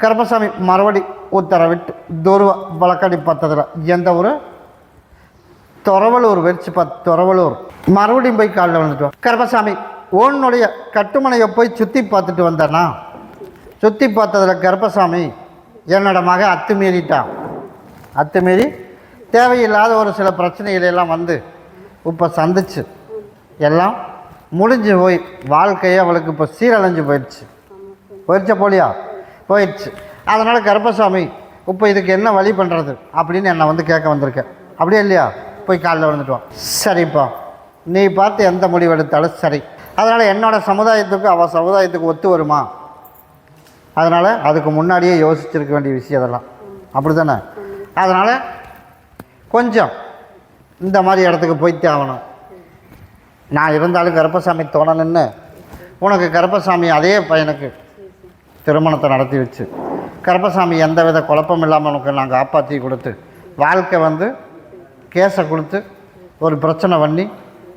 கருப்பசாமி மறுபடி உத்தரவிட்டு துருவ வழக்கடி பார்த்ததில் எந்த ஊர்? துறவலூர் வெறிச்சு துறவலூர். மறுபடியும் போய் காலில் வந்துட்டு கருப்பசாமி உன்னுடைய கட்டுமனையை போய் சுற்றி பார்த்துட்டு வந்தேன்னா, சுற்றி பார்த்ததில் கருப்பசாமி என்னோட மக அத்துமீறிட்டான். அத்துமீறி தேவையில்லாத ஒரு சில பிரச்சனைகளெல்லாம் வந்து இப்போ சந்திச்சு எல்லாம் முடிஞ்சு போய் வாழ்க்கையே அவளுக்கு இப்போ சீரழிஞ்சு போயிடுச்சு போலியா போயிடுச்சு. அதனால் கருப்பசாமி இப்போ இதுக்கு என்ன வழி பண்ணுறது அப்படின்னு என்னை வந்து கேட்க வந்திருக்கேன். அப்படியே இல்லையா? போய் காலில் விழுந்துட்டுவான். சரிப்பா, நீ பார்த்து எந்த முடிவு எடுத்தாலும் சரி. அதனால் என்னோடய சமுதாயத்துக்கு அவள் சமுதாயத்துக்கு ஒத்து வருமா? அதனால் அதுக்கு முன்னாடியே யோசிச்சிருக்க வேண்டிய விஷயம் அதெல்லாம், அப்படி தானே? அதனால் கொஞ்சம் இந்த மாதிரி இடத்துக்கு போய்த்தே ஆகணும். நான் இருந்தாலும் கருப்பசாமி தோணணுன்னு உனக்கு கருப்பசாமி அதே பையனுக்கு திருமணத்தை நடத்தி வச்சு கருப்பசாமி எந்த வித குழப்பம் இல்லாமல் உனக்கு நான் காப்பாற்றி கொடுத்து வாழ்க்கை வந்து கேஸை கொடுத்து ஒரு பிரச்சனை பண்ணி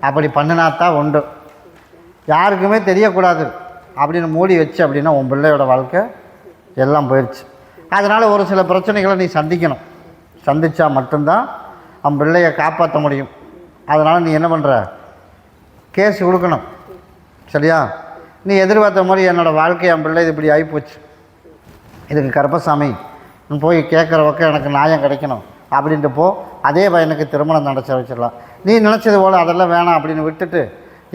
அப்படி பண்ணினாத்தான் உண்டு. யாருக்குமே தெரியக்கூடாது அப்படின்னு மூடி வச்சு அப்படின்னா உன் பிள்ளையோட வாழ்க்கை எல்லாம் போயிடுச்சு. அதனால் ஒரு சில பிரச்சனைகளை நீ சந்திக்கணும். சந்தித்தா மட்டும்தான் அவன் பிள்ளையை காப்பாற்ற முடியும். அதனால் நீ என்ன பண்ணுற? கேஸ் கொடுக்கணும். சரியா? நீ எதிர்பார்த்த மாதிரி என்னோடய வாழ்க்கை என் பிள்ளை இது இப்படி ஆகிப்போச்சு, இதுக்கு கருப்பசாமி போய் கேட்குற பக்கம் எனக்கு நியாயம் கிடைக்கணும் அப்படின்ட்டு போ. அதே பையனுக்கு திருமணம் நடத்த வச்சிடலாம். நீ நினச்சது போல் அதெல்லாம் வேணாம் அப்படின்னு விட்டுட்டு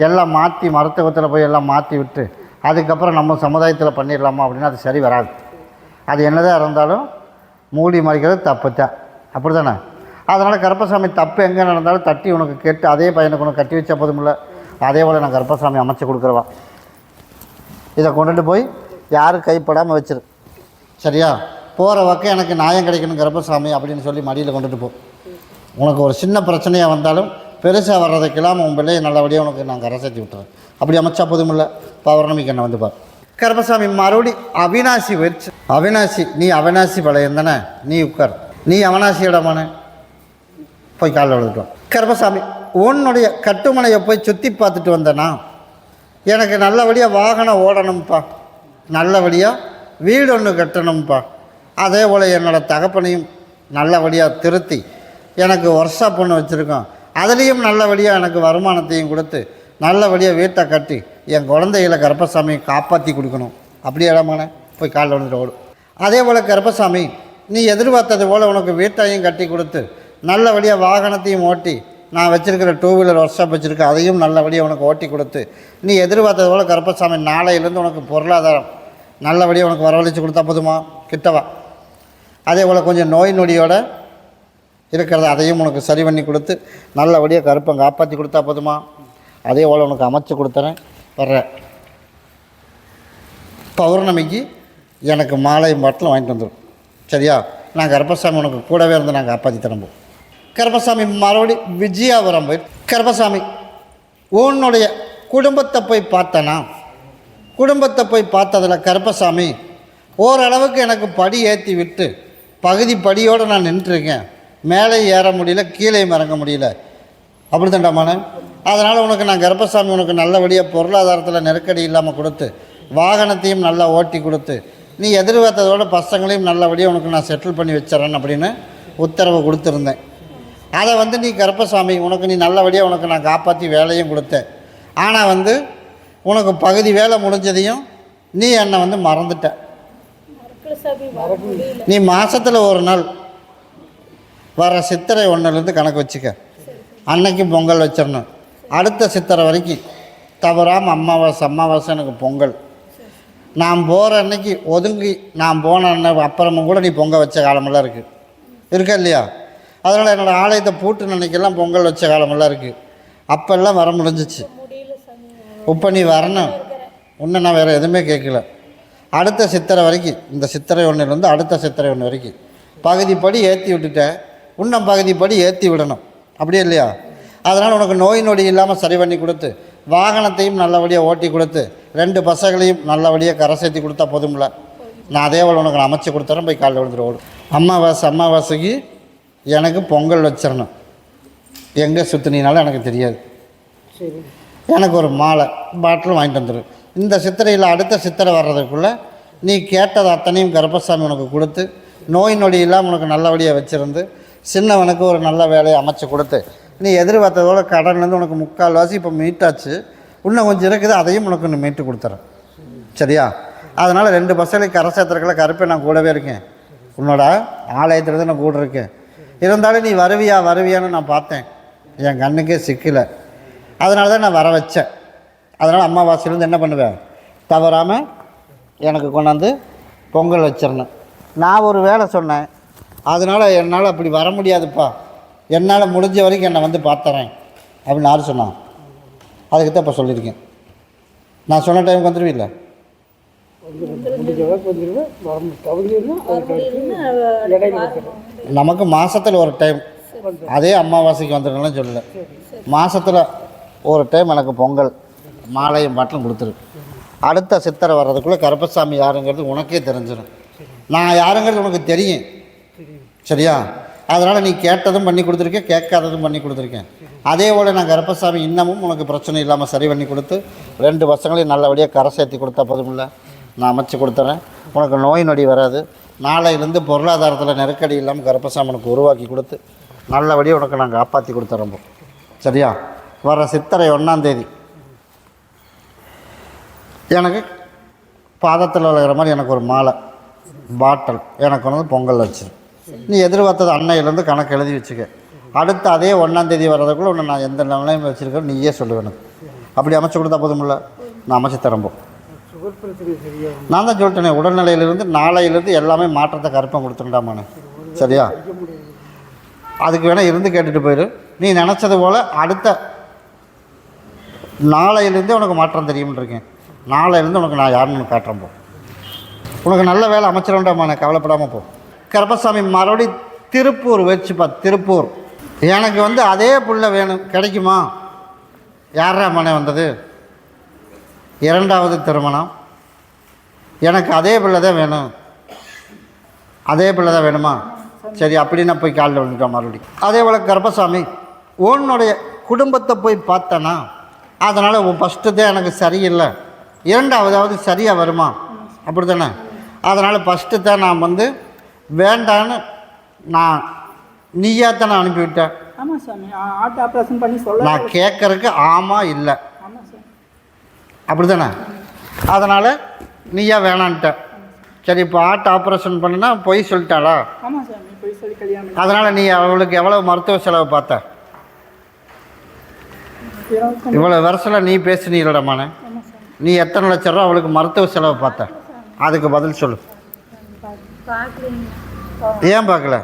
எல்லாம் மாற்றி மருத்துவத்தில் போய் எல்லாம் மாற்றி விட்டு அதுக்கப்புறம் நம்ம சமுதாயத்தில் பண்ணிடலாமா அப்படின்னா அது சரி வராது. அது என்னதான் இருந்தாலும் மூடி மறைக்கிறது தப்பு தான், அப்படி தானே? அதனால் கருப்பசாமி தப்பு எங்கே நடந்தாலும் தட்டி உனக்கு கேட்டு அதே பையனுக்கு உனக்கு கட்டி வச்சா போதுமில்ல. அதே போல் நான் கருப்பசாமி அமைச்சு கொடுக்குறவா. இதை கொண்டுட்டு போய் யாரும் கைப்படாமல் வச்சிரு. சரியா? போகிற பக்கம் எனக்கு நியாயம் கிடைக்கணும் கருப்பசாமி அப்படின்னு சொல்லி மடியில் கொண்டுட்டு போ. உனக்கு ஒரு சின்ன பிரச்சனையாக வந்தாலும் பெருசாக வர்றதுக்கெல்லாம் உன் பிள்ளையை நல்லபடியாக உனக்கு நான் கரை சேர்த்து விட்டுறேன். அப்படி அமைச்சா போதுமில்ல. பௌர்ணமிக்கு என்ன வந்து பார். கருப்பசாமி மறுபடி அவினாசி வச்சு அவினாசி, நீ அவினாசி பழையம் தானே, நீ உட்கார். நீ அவனாசியிடமான போய் காலில் விழுந்துட்டோம். கருப்பசாமி உன்னுடைய கட்டுமனையை போய் சுற்றி பார்த்துட்டு வந்தேன்னா, எனக்கு நல்லபடியாக வாகனம் ஓடணும்ப்பா, நல்லபடியாக வீடு ஒன்று கட்டணும்ப்பா. அதே போல் என்னோடய தகப்பனையும் நல்லபடியாக திருத்தி எனக்கு ஒர்க் ஷாப் ஒன்று வச்சுருக்கோம், அதுலேயும் நல்லபடியாக எனக்கு வருமானத்தையும் கொடுத்து நல்லபடியாக வீட்டை கட்டி என் குழந்தைகளை கருப்பசாமியை காப்பாற்றி கொடுக்கணும். அப்படியே இடமான போய் காலில் விழுந்துட்டு ஓடும். அதே போல் கருப்பசாமி நீ எதிர்பார்த்தது போல் உனக்கு வீட்டையும் கட்டி கொடுத்து நல்லபடியாக வாகனத்தையும் ஓட்டி, நான் வச்சுருக்கிற 2 வீலர் ஒர்க் ஷாப் வச்சுருக்கேன், அதையும் நல்லபடியாக உனக்கு ஓட்டி கொடுத்து நீ எதிர்பார்த்தது போல் கருப்பசாமி நாளையிலேருந்து உனக்கு பொருளாதாரம் நல்லபடியாக உனக்கு வரவழைச்சி கொடுத்தா போதுமா? கிட்டவா. அதே போல் கொஞ்சம் நோய் நொடியோடு இருக்கிறத அதையும் உனக்கு சரி பண்ணி கொடுத்து நல்லபடியாக கருப்பை காப்பாற்றி கொடுத்தா போதுமா? அதே போல் உனக்கு அமைச்சு கொடுத்துறேன். வர்ற பௌர்ணமிக்கு எனக்கு மாலை பாட்டில் வாங்கிட்டு வந்துடும். சரியா? நான் கருப்பசாமி உனக்கு கூடவே இருந்து நான் காப்பாற்றி தரம்போம். கருப்பசாமி மறுபடி விஜயாபுரம் போய் கருப்பசாமி உன்னுடைய குடும்பத்தை போய் பார்த்தனா, குடும்பத்தை போய் பார்த்ததில் கருப்பசாமி ஓரளவுக்கு எனக்கு படி ஏற்றி விட்டு பகுதி படியோடு நான் நின்றுருக்கேன். மேலே ஏற முடியல, கீழே இறங்க முடியல. அப்படி தாண்டாமான. அதனால் உனக்கு நான் கருப்பசாமி உனக்கு நல்லபடியாக பொருளாதாரத்தில் நெருக்கடி இல்லாமல் கொடுத்து வாகனத்தையும் நல்லா ஓட்டி கொடுத்து நீ எதிர்பார்த்ததோட பசங்களையும் நல்லபடியாக உனக்கு நான் செட்டில் பண்ணி வச்சிடறேன் அப்படின்னு உத்தரவு கொடுத்துருந்தேன். அதை வந்து நீ கருப்பசாமி உனக்கு நீ நல்லபடியாக உனக்கு நான் காப்பாற்றி வேலையும் கொடுத்தேன். ஆனால் வந்து உனக்கு பகுதி வேலை முடிஞ்சதையும் நீ என்னை வந்து மறந்துட்ட. நீ மாதத்தில் ஒரு நாள் வர சித்திரை 1லேருந்து கணக்கு வச்சுக்க. அன்னைக்கு பொங்கல் வச்சிடணும். அடுத்த சித்திரை வரைக்கும் தவறாமல் அமாவாசை எனக்கு பொங்கல். நான் போகிற அன்னைக்கு ஒதுங்கி நான் போன அப்புறமும் கூட நீ பொங்கல் வச்ச காலமெல்லாம் இருக்கா இல்லையா? அதனால் என்னோடய ஆலயத்தை பூட்டு அன்னைக்கெல்லாம் பொங்கல் வச்ச காலமெல்லாம் இருக்குது. அப்போல்லாம் வர முடிஞ்சிச்சு. இப்போ நீ வரணும். இன்னும் நான் வேறு எதுவுமே கேட்கல. அடுத்த சித்திரை வரைக்கும், இந்த சித்திரை 1லேருந்து அடுத்த சித்திரை 1 வரைக்கும் பகுதிப்படி ஏற்றி விட்டுட்டேன். இன்னும் பகுதிப்படி ஏற்றி விடணும். அப்படியே இல்லையா? அதனால் உனக்கு நோய் நொடி இல்லாமல் சரி பண்ணி கொடுத்து வாகனத்தையும் நல்லபடியாக ஓட்டி கொடுத்து 2 பசங்களையும் நல்லபடியாக கரை சேர்த்தி கொடுத்தா போதும்ல. நான் அதே போல் உனக்கு நான் அமைச்சு கொடுத்துறேன். போய் காலில் விழுந்துட்டு ஓடும். அமாவாசைக்கு எனக்கு பொங்கல் வச்சிடணும். எங்கே சுற்றினாலும் எனக்கு தெரியாது. எனக்கு ஒரு மாலை பாட்டில் வாங்கிட்டு வந்துடும். இந்த சித்திரையில் அடுத்த சித்திரை வர்றதுக்குள்ளே நீ கேட்டது அத்தனையும் கருப்பசாமி உனக்கு கொடுத்து நோய் நொடி இல்லாமல் உனக்கு நல்லபடியாக வச்சுருந்து சின்னவனுக்கு ஒரு நல்ல வேலையை அமைச்சு கொடுத்து நீ எதிர்பார்த்ததோட கடன்லேருந்து உனக்கு 3/4 இப்போ மீட்டாச்சு, இன்னும் கொஞ்சம் இருக்குது, அதையும் உனக்கு இன்னும் மீட்டு கொடுத்துறேன். சரியா? அதனால் 2 பசங்களுக்கு கரை சேர்த்துறக்கல கருப்பை நான் கூடவே இருக்கேன், உன்னோட ஆலயத்துலேருந்து நான் கூட இருக்கேன். இருந்தாலும் நீ வருவியான்னு நான் பார்த்தேன், என் கண்ணுக்கே சிக்கலை. அதனால தான் நான் வர வச்சேன். அதனால் அமாவாசையிலேருந்து என்ன பண்ணுவேன், தவறாமல் எனக்கு கொண்டாந்து பொங்கல் வச்சிடணும். நான் ஒரு வேலை சொன்னேன், அதனால் என்னால் அப்படி வர முடியாதுப்பா, என்னால் முடிஞ்ச வரைக்கும் என்னை வந்து பார்த்துறேன் அப்படின்னு யார் சொன்னான்? அதுக்கு தான் இப்போ சொல்லியிருக்கேன். நான் சொன்ன டைமுக்கு வந்துடுவீல்ல? நமக்கு மாதத்தில் ஒரு டைம், அதே அமாவாசைக்கு வந்துடலாம் சொல்லலை, மாதத்தில் ஒரு டைம் எனக்கு பொங்கல் மாலையும் பாட்டிலும் கொடுத்துரு. அடுத்த சித்திரை வர்றதுக்குள்ளே கருப்பசாமி யாருங்கிறது உனக்கே தெரிஞ்சிடும். நான் யாருங்கிறது உனக்கு தெரியும். சரியா? அதனால் நீ கேட்டதும் பண்ணி கொடுத்துருக்கேன், கேட்காததும் பண்ணி கொடுத்துருக்கேன். அதே போல் நான் கருப்பசாமி இன்னமும் உனக்கு பிரச்சனை இல்லாமல் சரி பண்ணி கொடுத்து 2 வருஷங்களையும் நல்லபடியாக கரை சேர்த்தி கொடுத்தா போதுமில்ல, நான் அமைச்சு கொடுத்துறேன். உனக்கு நோய் நொடி வராது. நாளையிலேருந்து பொருளாதாரத்தில் நெருக்கடி இல்லாமல் கருப்பசாமி உனக்கு உருவாக்கி கொடுத்து நல்லபடியாக உனக்கு நான் காப்பாற்றி கொடுத்துறோம். சரியா? வர சித்திரை 1ஆம் தேதி எனக்கு பாதத்தில் விளையிற மாதிரி எனக்கு ஒரு மாலை பாட்டில் எனக்கு வந்து பொங்கல் வச்சிரு. நீ எதிர்பார்த்தது அன்னையிலேருந்து கணக்கு எழுதி வச்சுக்க. அடுத்து அதே 1ஆம் தேதி வர்றதுக்குள்ளே ஒன்று நான் எந்த நிலைமையும் வச்சுருக்கேன் நீயே சொல்லுவேன். எனக்கு அப்படி அமைச்சு கொடுத்தா போதுமில்ல, நான் அமைச்சு தரம்போ. நான் தான் சொல்லிட்டேனே, உடல்நிலையிலிருந்து நாளையிலேருந்து எல்லாமே மாற்றத்தை கருப்பம் கொடுத்துட்டாமானே. சரியா? அதுக்கு வேணால் இருந்து கேட்டுட்டு போயிடு. நீ நினச்சது போல் அடுத்த நாளையிலேருந்தே உனக்கு மாற்றம் தெரியும்னு இருக்கேன். நாளையிலேருந்து உனக்கு நான் யாருன்னு காட்டுறேன் போ. உனக்கு நல்ல வேலை அமைச்சிடண்டாமாண்ணே, கவலைப்படாமல் போ. கருப்பசாமி மறுபடியும் திருப்பூர் வச்சுப்பா. திருப்பூர் எனக்கு வந்து அதே புள்ள வேணும், கிடைக்குமா? யாரா மனை வந்தது? 2வது திருமணம், எனக்கு அதே பிள்ளை தான் வேணும். அதே பிள்ளை தான் வேணுமா? சரி, அப்படின்னா போய் காலில் விழுந்துட்டோம் மறுபடியும். அதே போல் கருப்பசாமி உன்னுடைய குடும்பத்தை போய் பார்த்தேன்னா அதனால் ஃபஸ்ட்டு தான் எனக்கு சரியில்லை, 2வதாவது சரியாக வருமா? அப்படி தானே? அதனால் ஃபஸ்ட்டு தான் நான் வந்து வேண்டான்னு நான் நீயாத்தான் நான் அனுப்பிவிட்டேன். ஆமாம் சாமி, ஹார்ட் ஆப்ரேஷன் பண்ணி சொல்ல நான் கேட்குறதுக்கு ஆமாம் இல்லை, அப்படி தானே? அதனால் நீயா வேணான்ட்ட. சரி, இப்போ ஹார்ட் ஆப்ரேஷன் பண்ணுனா பொய் சொல்லிட்டாளா? ஆமாம் சாமி, பொய் சொல்லி கல்யாணம். அதனால் நீ அவளுக்கு எவ்வளோ மருத்துவ செலவு பார்த்த? இவ்வளோ வருஷத்தில் நீ பேசுனீங்களடமானே, நீ எத்தனை லட்ச ரூபா அவளுக்கு மருத்துவ செலவு பார்த்த? அதுக்கு பதில் சொல்லு. ஏன் பார்க்கல?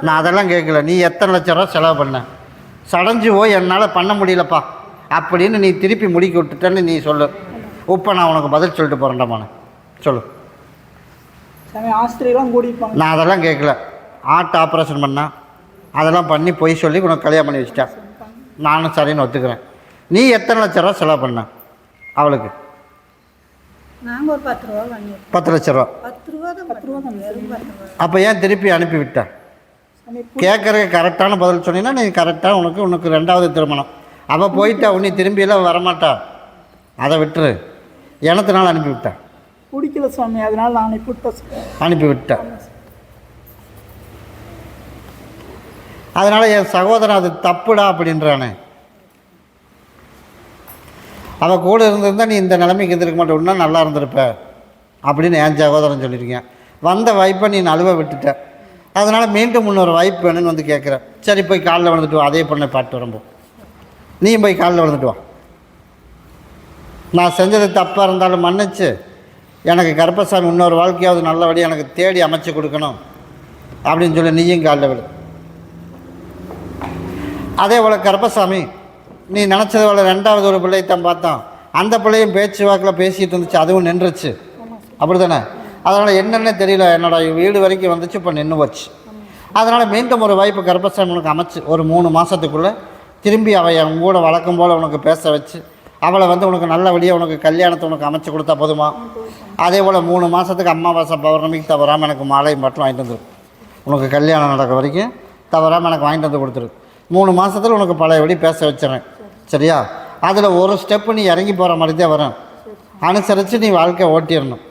நான் அதெல்லாம் கேட்கல. நீ எத்தனை லட்ச ரூபா செலவு பண்ண? சடைஞ்சு போய் என்னால் பண்ண முடியலப்பா அப்படின்னு நீ திருப்பி முடிக்க விட்டுட்டேன்னு நீ சொல்லு. இப்போ நான் உனக்கு பதில் சொல்லிட்டு போகிறேன்டாமானே, சொல்லு. நான் அதெல்லாம் கேட்கல. ஹார்ட் ஆப்ரேஷன் பண்ணேன், அதெல்லாம் பண்ணி பொய் சொல்லி உனக்கு கல்யாணம் பண்ணி வச்சிட்டேன். நானும் சரின்னு ஒத்துக்கிறேன். நீ எத்தனை லட்ச ரூபா செலவு பண்ண அவளுக்கு? 10 லட்ச ரூபா. அப்போ ஏன் திருப்பி அனுப்பிவிட்ட? கேட்குறதுக்கு கரெக்டான பதில் சொன்னீங்கன்னா நீ கரெக்டாக உனக்கு 2வது திருமணம். அவள் போயிட்டா, உன்னை திரும்பியெல்லாம் வரமாட்டா, அதை விட்டுரு. எனத்தினால அனுப்பிவிட்டேன். பிடிக்கல சுவாமி, அதனால் நான் அனுப்பிவிட்டேன். அதனால் என் சகோதரன் அது தப்புடா அப்படின்றானே. அவள் கூட இருந்திருந்தால் நீ இந்த நிலைமைக்கு இருந்திருக்க மாட்டே, இன்னும் நல்லா இருந்திருப்ப அப்படின்னு என் சகோதரன் சொல்லியிருக்கேன். வந்த வாய்ப்பை நீ நழுவ விட்டுட்ட. அதனால் மீண்டும் இன்னொரு வாய்ப்பு வேணும்னு வந்து கேட்குறேன். சரி, போய் காலில் விழுந்துட்டு வா. அதே பொண்ணை பாட்டு வரும்போ நீயும் போய் காலில் விழுந்துட்டு வா. நான் செஞ்சது தப்பாக இருந்தாலும் மன்னிச்சு எனக்கு கருப்பசாமி இன்னொரு வாழ்க்கையாவது நல்லபடியாக எனக்கு தேடி அமைச்சு கொடுக்கணும் அப்படின்னு சொல்லி நீயும் காலில் விடு. அதே போல் கருப்பசாமி நீ நினச்சது போல் 2வது ஒரு பிள்ளையத்தான் பார்த்தோம். அந்த பிள்ளையும் பேச்சு வாக்கில் பேசிகிட்டு இருந்துச்சு, அதுவும் நின்றுச்சு. அப்படி தானே? அதனால் என்னென்ன தெரியல, என்னோடய வீடு வரைக்கும் வந்துச்சு, இப்போ நின்று போச்சு. அதனால் மீண்டும் ஒரு வாய்ப்பு கருப்பசாமி உனக்கு அமைச்சு ஒரு 3 மாதத்துக்குள்ளே திரும்பி அவள் என் கூட வழக்கம் போல் உனக்கு பேச வச்சு அவளை வந்து உனக்கு நல்லபடியாக உனக்கு கல்யாணத்தை உனக்கு அமைச்சு கொடுத்தா போதுமா? அதே போல் 3 மாதத்துக்கு அமாவாசை பௌர்ணமிக்கு தவறாமல் எனக்கு மாலையும் மட்டும் வாங்கிட்டு வந்துடும். உனக்கு கல்யாணம் நடக்க வரைக்கும் தவறாமல் எனக்கு வாங்கிட்டு வந்து கொடுத்துரு. 3 மாதத்தில் உனக்கு பழையபடி பேச வச்சுறேன். சரியா? அதில் ஒரு ஸ்டெப்பு நீ இறங்கி போகிற மாதிரி தான் வரும். அனுசரித்து நீ வாழ்க்கை ஓட்டிடணும்.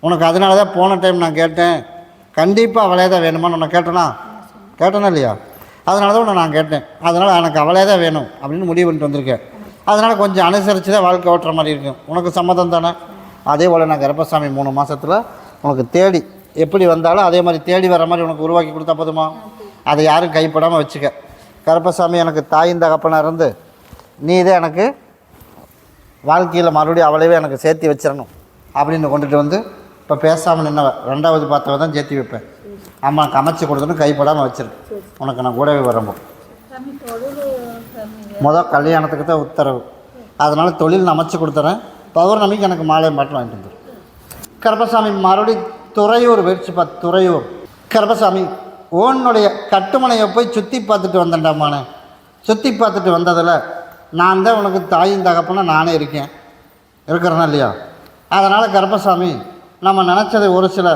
உனக்கு அதனால தான் போன டைம் நான் கேட்டேன், கண்டிப்பாக அவளே தான் வேணுமான்னு உன்னை கேட்டேனா இல்லையா? அதனால தான் உன்னை நான் கேட்டேன். அதனால் எனக்கு அவளே தான் வேணும் அப்படின்னு முடிவு பண்ணிட்டு வந்திருக்கேன். அதனால் கொஞ்சம் அனுசரித்து தான் வாழ்க்கை ஓட்டுற மாதிரி இருக்கும். உனக்கு சம்மதம் தானே? அதே போல் நான் கருப்பசாமி 3 மாதத்தில் உனக்கு தேடி எப்படி வந்தாலும் அதே மாதிரி தேடி வர மாதிரி உனக்கு உருவாக்கி கொடுத்தா போதுமா? அதை யாரும் கைப்படாமல் வச்சுக்க. கருப்பசாமி எனக்கு தாயின் தகப்பனாக இருந்து நீ தான் எனக்கு வாழ்க்கையில் மறுபடியும் அவளையே எனக்கு சேர்த்து வச்சிடணும் அப்படின்னு கொண்டுட்டு வந்து இப்போ பேசாமல் நின்னவ 2வது பார்த்தவ தான் சேர்த்து வைப்பேன். அம்மாவுக்கு அமைச்சு கொடுத்துன்னு கைப்படாமல் வச்சிரு. உனக்கு நான் கூடவே வரம்போம். கல்யாணத்துக்கு தான் உத்தரவு. அதனால் தொழில் நான் அமைச்சு கொடுத்துறேன். பௌர்ணமிக்கு எனக்கு மாலை மாட்டம் வாங்கிட்டு வந்துடும். கருப்பசாமி மறுபடியும் துறையூர் வெடிச்சுப்பா. துறையூர் கருப்பசாமி உன்னுடைய கட்டுமனையை போய் சுற்றி பார்த்துட்டு வந்தேன்டாமானே. சுற்றி பார்த்துட்டு வந்ததில் நான் தான் உனக்கு தாயின் தகப்பனா நானே இருக்கிறேன்னா இல்லையா? அதனால் கருப்பசாமி நம்ம நினச்சது ஒரு சில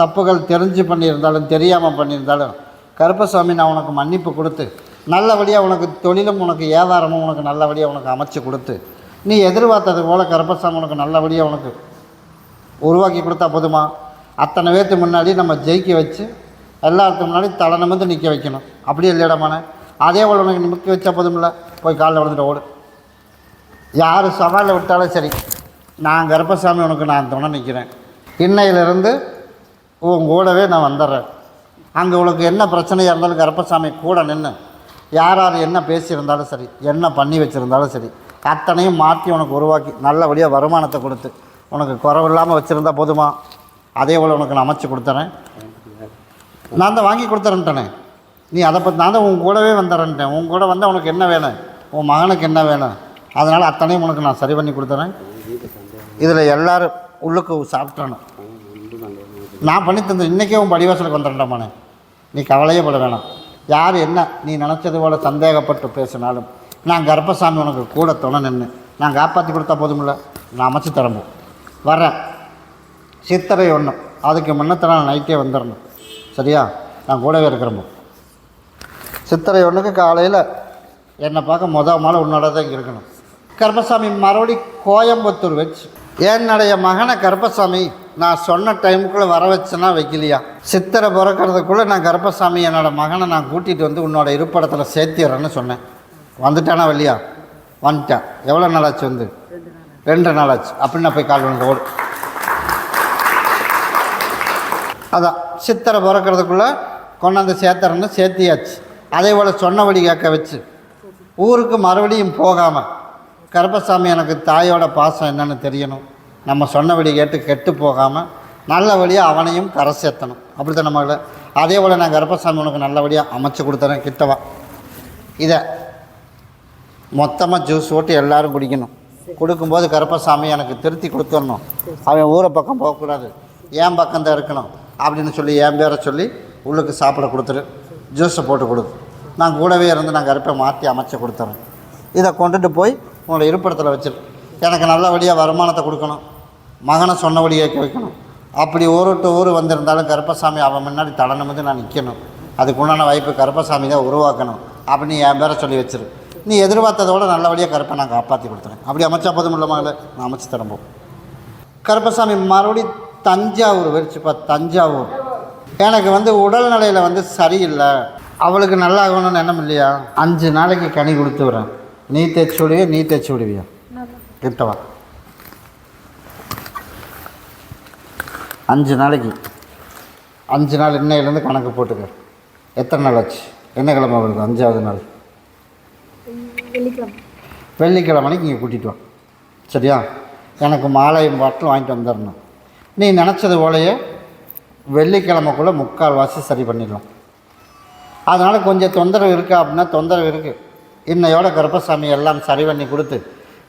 தப்புகள் தெரிஞ்சு பண்ணியிருந்தாலும் தெரியாமல் பண்ணியிருந்தாலும் கருப்பசாமி நான் உனக்கு மன்னிப்பு கொடுத்து நல்லபடியாக உனக்கு தொழிலும் உனக்கு வியாபாரமும் உனக்கு நல்லபடியாக உனக்கு அமைச்சு கொடுத்து நீ எதிர்பார்த்தது போல் கருப்பசாமி உனக்கு நல்லபடியாக உனக்கு உருவாக்கி கொடுத்தா போதுமா? அத்தனை பேர்த்து முன்னாடி நம்ம ஜெயிக்க வச்சு எல்லாத்துக்கு முன்னாடி தலை நிமிர்ந்து நிற்க வைக்கணும். அப்படியே இல்லையடமான அதே போல் உனக்கு நிற்க வச்சா போதுமில்ல. போய் காலில் விழுந்துட்டு ஓடு. யார் சவாலில் விட்டாலும் சரி, நான் கருப்பசாமி உனக்கு நான் துணை நிற்கிறேன். இன்னையிலிருந்து உன் கூடவே நான் வந்துடுறேன். அங்கே உனக்கு என்ன பிரச்சனையாக இருந்தாலும் கருப்பசாமி கூட நின்று யார் என்ன பேசியிருந்தாலும் சரி, என்ன பண்ணி வச்சுருந்தாலும் சரி, அத்தனையும் மாற்றி உனக்கு உருவாக்கி நல்லபடியாக வருமானத்தை கொடுத்து உனக்கு குறவில்லாமல் வச்சுருந்தா போதுமா? அதே போல் உனக்கு நான் அமைச்சு கொடுத்துறேன். நான் தான் வாங்கி கொடுத்துறேன்ட்டேனே. நீ அதை பற்றி நான் தான் உன் கூடவே வந்துடுறேன்ட்டேன். உன் கூட வந்தால் உனக்கு என்ன வேணும், உன் மகனுக்கு என்ன வேணும், அதனால் அத்தனையும் உனக்கு நான் சரி பண்ணி கொடுத்துறேன். இதில் எல்லோரும் உள்ளுக்கு சாப்பிட்றணும். நான் பண்ணி தந்தேன். இன்றைக்கே உன் படிவாசலுக்கு வந்துடுறேன்டாமானே. நீ கவலையே பட வேணாம். யார் என்ன நீ நினச்சது போல் சந்தேகப்பட்டு பேசினாலும் நான் கருப்பசாமி உனக்கு கூட துணை நின்று நான் காப்பாற்றி கொடுத்தா போதுமில்ல. நான் அமைச்சு தரம்போம் வரேன். சித்திரை 1 அதுக்கு முன்னத்தில் நான் நைட்டே வந்துடணும். சரியா? நான் கூடவே இருக்கிறப்போ சித்திரை 1க்கு காலையில் என்னை பார்க்க மாலை உன்னோட தான் இங்கே இருக்கணும். கருப்பசாமி மறுபடி கோயம்புத்தூர் வச்சு என்னுடைய மகனை கருப்பசாமி நான் சொன்ன டைமுக்குள்ளே வர வச்சேன்னா வைக்கலையா? சித்திரை பிறக்கிறதுக்குள்ளே நான் கருப்பசாமி என்னோடய மகனை நான் கூட்டிகிட்டு வந்து உன்னோட இருப்பிடத்தில் சேர்த்திடுறேன்னு சொன்னேன். வந்துட்டானா இல்லையா? வந்துட்டான். எவ்வளோ நாளாச்சு? 2 நாளாச்சு. அப்படின்னு போய் கால் வந்து ஓடு. அதான் சித்திரை பிறக்கிறதுக்குள்ளே கொண்டாந்து சேர்த்துறேன்னு சேர்த்தியாச்சு. அதே போல் சொன்னபடி கேட்க வச்சு ஊருக்கு மறுபடியும் போகாமல் கருப்பசாமி எனக்கு தாயோட பாசம் என்னென்னு தெரியணும். நம்ம சொன்னபடி கேட்டு கெட்டு போகாமல் நல்லபடியாக அவனையும் கரை சேர்த்தணும். அப்படி தான் நம்மள. அதே போல் நான் கருப்பசாமி உனக்கு நல்லபடியாக அமைச்சு கொடுத்துறேன். கிட்டவா இதை மொத்தமாக ஜூஸ் ஓட்டி எல்லோரும் குடிக்கணும். கொடுக்கும்போது கருப்பசாமி எனக்கு திருத்தி கொடுத்துடணும். அவன் ஊரை பக்கம் போகக்கூடாது, என் பக்கம்தான் இருக்கணும் அப்படின்னு சொல்லி என் பேரை சொல்லி உள்ளுக்கு சாப்பிட கொடுத்துரு. ஜூஸை போட்டு கொடு. நான் கூடவே இருந்து நான் கருப்பை மாற்றி அமைச்சு கொடுத்துறேன். இதை கொண்டுட்டு போய் உன்னோட இருப்பிடத்தில் வச்சிரு. எனக்கு நல்லபடியாக வருமானத்தை கொடுக்கணும், மகனை சொன்னபடி கேட்க வைக்கணும். அப்படி ஊருட்டு ஊர் வந்திருந்தாலும் கருப்பசாமி அவன் முன்னாடி தலை நிமிர்ந்து நான் நிற்கணும். அதுக்கு உண்டான வாய்ப்பு கருப்பசாமி தான் உருவாக்கணும் அப்படின்னு என் பேரை சொல்லி வச்சிரு. நீ எதிர்பார்த்ததோட நல்லபடியாக கருப்பை நான் காப்பாற்றி கொடுத்துறேன். அப்படி அமைச்சா போதும் இல்லை மகளை நான் அமைச்சு தரம்போம். கருப்பசாமி மறுபடியும் தஞ்சாவூர் வெடிச்சுப்பா. தஞ்சாவூர் எனக்கு உடல்நிலையில் சரியில்லை, அவளுக்கு நல்லா ஆகணும்னு எண்ணம் இல்லையா? 5 நாளைக்கு கனி கொடுத்து வரேன். நீ தைச்சி விடுவியா? நீ தைச்சி விடுவியா? கிட்டவா 5 நாளைக்கு 5 நாள் இன்னையிலேருந்து கணக்கு போட்டுக்க. எத்தனை நாள் ஆச்சு? என்ன கிழமை வருது? 5வது நாள் வெள்ளிக்கிழமைக்கு இங்கே கூட்டிகிட்டு வா. சரியா? எனக்கு மாலை பாட்டில் வாங்கிட்டு வந்துடணும். நீ நினச்சது போலையே வெள்ளிக்கிழமைக்குள்ளே 3/4 சரி பண்ணிடலாம். அதனால் கொஞ்சம் தொந்தரவு இருக்கா அப்படின்னா தொந்தரவு இருக்குது. இன்னையோட கருப்பசாமி எல்லாம் சரி பண்ணி கொடுத்து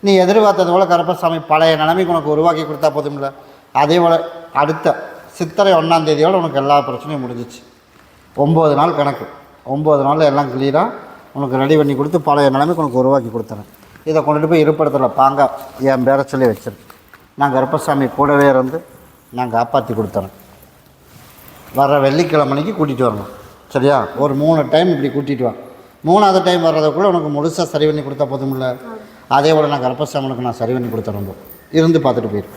நீ எதிர்பார்த்தது போல் கருப்பசாமி பழைய நிலைமைக்கு உனக்கு உருவாக்கி கொடுத்தா போதும்ல. அதே போல் அடுத்த சித்திரை 1ஆம் தேதியோடு உனக்கு எல்லா பிரச்சனையும் முடிஞ்சிச்சு. 9 நாள் கணக்கு. 9 நாளில் எல்லாம் கிளியராக உனக்கு ரெடி பண்ணி கொடுத்து பழைய நிலைமைக்கு உனக்கு உருவாக்கி கொடுத்துறேன். இதை கொண்டுட்டு போய் இருப்பிடத்தில் பாங்க என் பேரை சொல்லி வச்சிரு. நான் கருப்பசாமி கூடவே இருந்து நான் காப்பாற்றி கொடுத்துறேன். வர வெள்ளிக்கிழமைக்கு கூட்டிகிட்டு வரணும். சரியா? ஒரு 3 டைம் இப்படி கூட்டிகிட்டு வா. 3வது டைம் வர்றதுக்குள்ளே உனக்கு முழுசாக சரி பண்ணி கொடுத்தா போதுமில்ல. அதே போல் நான் கருப்பசாமி உனக்கு நான் சரி பண்ணி கொடுத்துறேன். இருந்து பார்த்துட்டு போயிரு.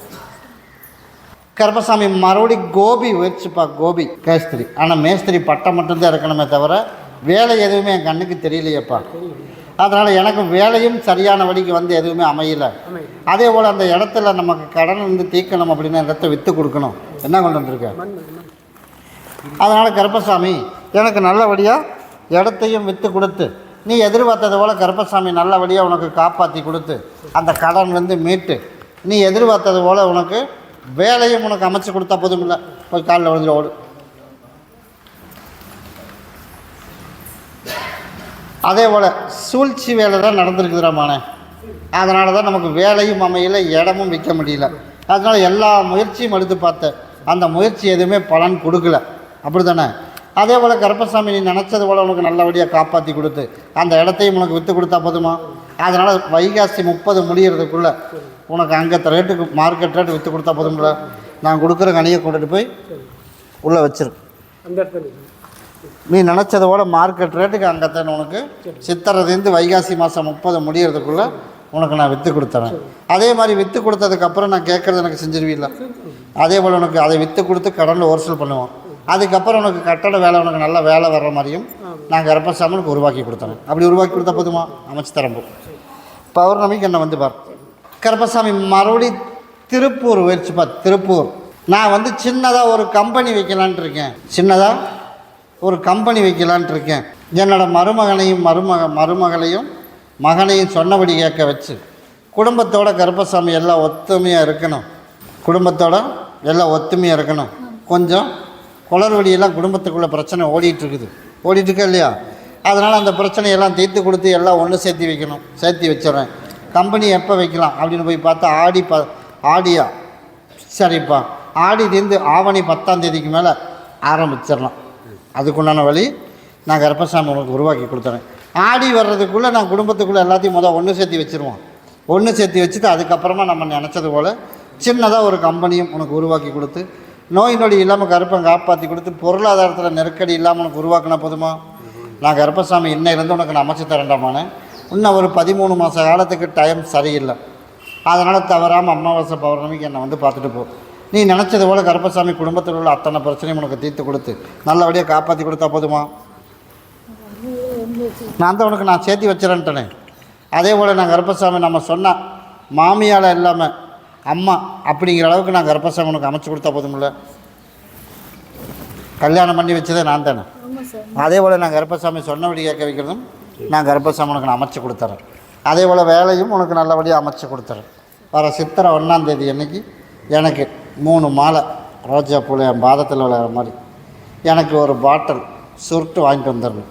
கருப்பசாமி மறுபடி கோபி வச்சுப்பா, கோபி மேஸ்திரி. ஆனால் மேஸ்திரி பட்டம் மட்டும்தான் இருக்கணுமே தவிர வேலை எதுவுமே என் கண்ணுக்கு தெரியலையேப்பா. அதனால் எனக்கு வேலையும் சரியான வழிக்கு வந்து எதுவுமே அமையலை. அதே போல் அந்த இடத்துல நமக்கு கடன் வந்து தீர்க்கணும் அப்படின்னா இடத்த விற்று கொடுக்கணும். என்ன கொண்டு வந்திருக்கேன்? அதனால் கருப்பசாமி எனக்கு நல்லபடியாக இடத்தையும் விற்று கொடுத்து, நீ எதிர்பார்த்தது போல் கருப்பசாமி நல்லபடியாக உனக்கு காப்பாற்றி கொடுத்து, அந்த கடன் வந்து மீட்டு, நீ எதிர்பார்த்தது போல் உனக்கு வேலையும் உனக்கு அமைச்சு கொடுத்தா போதும். இல்லை போய் காலில் விழுந்துட்டு ஓடு. அதே போல் சூழ்ச்சி வேலை தான் நடந்துருக்குதுறாமானே. அதனால தான் நமக்கு வேலையும் அமையல, இடமும் விற்க முடியல. அதனால் எல்லா முயற்சியும் எடுத்து பார்த்தேன், அந்த முயற்சி எதுவுமே பலன் கொடுக்கல. அப்படி தானே? அதே போல் கருப்பசாமி நீ நினச்சது போல் உனக்கு நல்லபடியாக காப்பாற்றி கொடுத்து அந்த இடத்தையும் உனக்கு விற்று கொடுத்தா போதுமா? அதனால் வைகாசி 30 முடிகிறதுக்குள்ளே உனக்கு அங்கே ரேட்டுக்கு மார்க்கெட் ரேட்டு விற்று கொடுத்தா போதும்ல. நான் கொடுக்குற கனியை கொண்டுட்டு போய் உள்ளே வச்சிரு. நீ நினச்சதோட மார்க்கெட் ரேட்டுக்கு அங்கத்தான் உனக்கு சித்திரதுலேருந்து வைகாசி மாதம் 30 முடிகிறதுக்குள்ளே உனக்கு நான் விற்று கொடுத்துறேன். அதே மாதிரி விற்று கொடுத்ததுக்கப்புறம் நான் கேட்குறது எனக்கு செஞ்சிருவீல்ல. அதே போல் உனக்கு அதை விற்று கொடுத்து கடனில் ஓர்சல் பண்ணுவோம். அதுக்கப்புறம் உனக்கு கட்டட வேலை, உனக்கு நல்ல வேலை வர்ற மாதிரியும் நான் கருப்பசாமிக்கு உருவாக்கி கொடுத்தேன். அப்படி உருவாக்கி கொடுத்தா போதுமா? அமைச்சு தரம்போ. பௌர்ணமிக்கு என்ன வந்து பார். கருப்பசாமி மறுபடி திருப்பூர் வச்சுப்பா. திருப்பூர் நான் வந்து சின்னதாக ஒரு கம்பெனி வைக்கலான்ட்டு இருக்கேன். சின்னதாக ஒரு கம்பெனி வைக்கலான்ட்டு இருக்கேன். என்னோட மருமகனையும் மருமகளையும் மகனையும் சொன்னபடி கேட்க வச்சு குடும்பத்தோட கருப்பசாமி எல்லாம் ஒத்துமையாக இருக்கணும். குடும்பத்தோட எல்லாம் ஒத்துமையாக இருக்கணும். கொஞ்சம் குளறுபடியெல்லாம் குடும்பத்துக்குள்ளே பிரச்சனை ஓடிட்டுருக்கா இல்லையா? அதனால் அந்த பிரச்சனையெல்லாம் தீர்த்து கொடுத்து எல்லாம் ஒன்று சேர்த்து வைக்கணும். சேர்த்து வச்சிடறேன். கம்பெனி எப்போ வைக்கலாம் அப்படின்னு போய் பார்த்தா ஆடியா சரிப்பா, ஆடிலேருந்து ஆவணி 10ஆம் தேதிக்கு மேலே ஆரம்பிச்சிடலாம். அதுக்குண்டான வழி நான் கருப்பசாமி உனக்கு உருவாக்கி கொடுத்துறேன். ஆடி வர்றதுக்குள்ளே நான் குடும்பத்துக்குள்ளே எல்லாத்தையும் ஒன்று சேர்த்து வச்சுருவோம். ஒன்று சேர்த்து வச்சுட்டு அதுக்கப்புறமா நம்ம நினச்சது போல் சின்னதாக ஒரு கம்பெனியும் உனக்கு உருவாக்கி கொடுத்து நோய் நொடி இல்லாமல் கருப்பம் காப்பாற்றி கொடுத்து பொருளாதாரத்தில் நெருக்கடி இல்லாமல் உனக்கு உருவாக்கினா போதுமா? நான் கருப்பசாமி இன்னையிலேருந்து உனக்கு நான் அமைச்சு தரேன்டாமானே. இன்னும் ஒரு 13 மாத காலத்துக்கு டைம் சரியில்லை. அதனால் தவறாமல் அமாவாசை பௌர்ணமிக்கு என்னை வந்து பார்த்துட்டு போ. நீ நினச்சது போல் கருப்பசாமி குடும்பத்தில் உள்ள அத்தனை பிரச்சனையும் உனக்கு தீர்த்து கொடுத்து நல்லபடியாக காப்பாற்றி கொடுத்தா போதுமா? நான் தான் உனக்கு நான் சேர்த்து வச்சுறேன்ட்டனே. அதே போல் நான் கருப்பசாமி நம்ம சொன்ன மாமியால் இல்லாமல் அம்மா அப்படிங்கிற அளவுக்கு நான் கருப்பசாமி உனக்கு அமைச்சு கொடுத்தா போதுமில்ல. கல்யாணம் பண்ணி வச்சதே நான் தானே. அதே போல் நான் கருப்பசாமி சொன்னபடி கேட்க வைக்கிறதும் நான் கருப்பசாமி உனக்கு நான் அமைச்சு கொடுத்துறேன். அதே போல் வேலையும் உனக்கு நல்லபடியாக அமைச்சு கொடுத்துறேன். வர சித்திரை 1ஆம் தேதி அன்னைக்கு எனக்கு 3 மாலை ரோஜா பூவில் என் பாதத்தில் விளையாடுற மாதிரி எனக்கு ஒரு பாட்டில் சுருட்டு வாங்கிட்டு வந்துடணும்.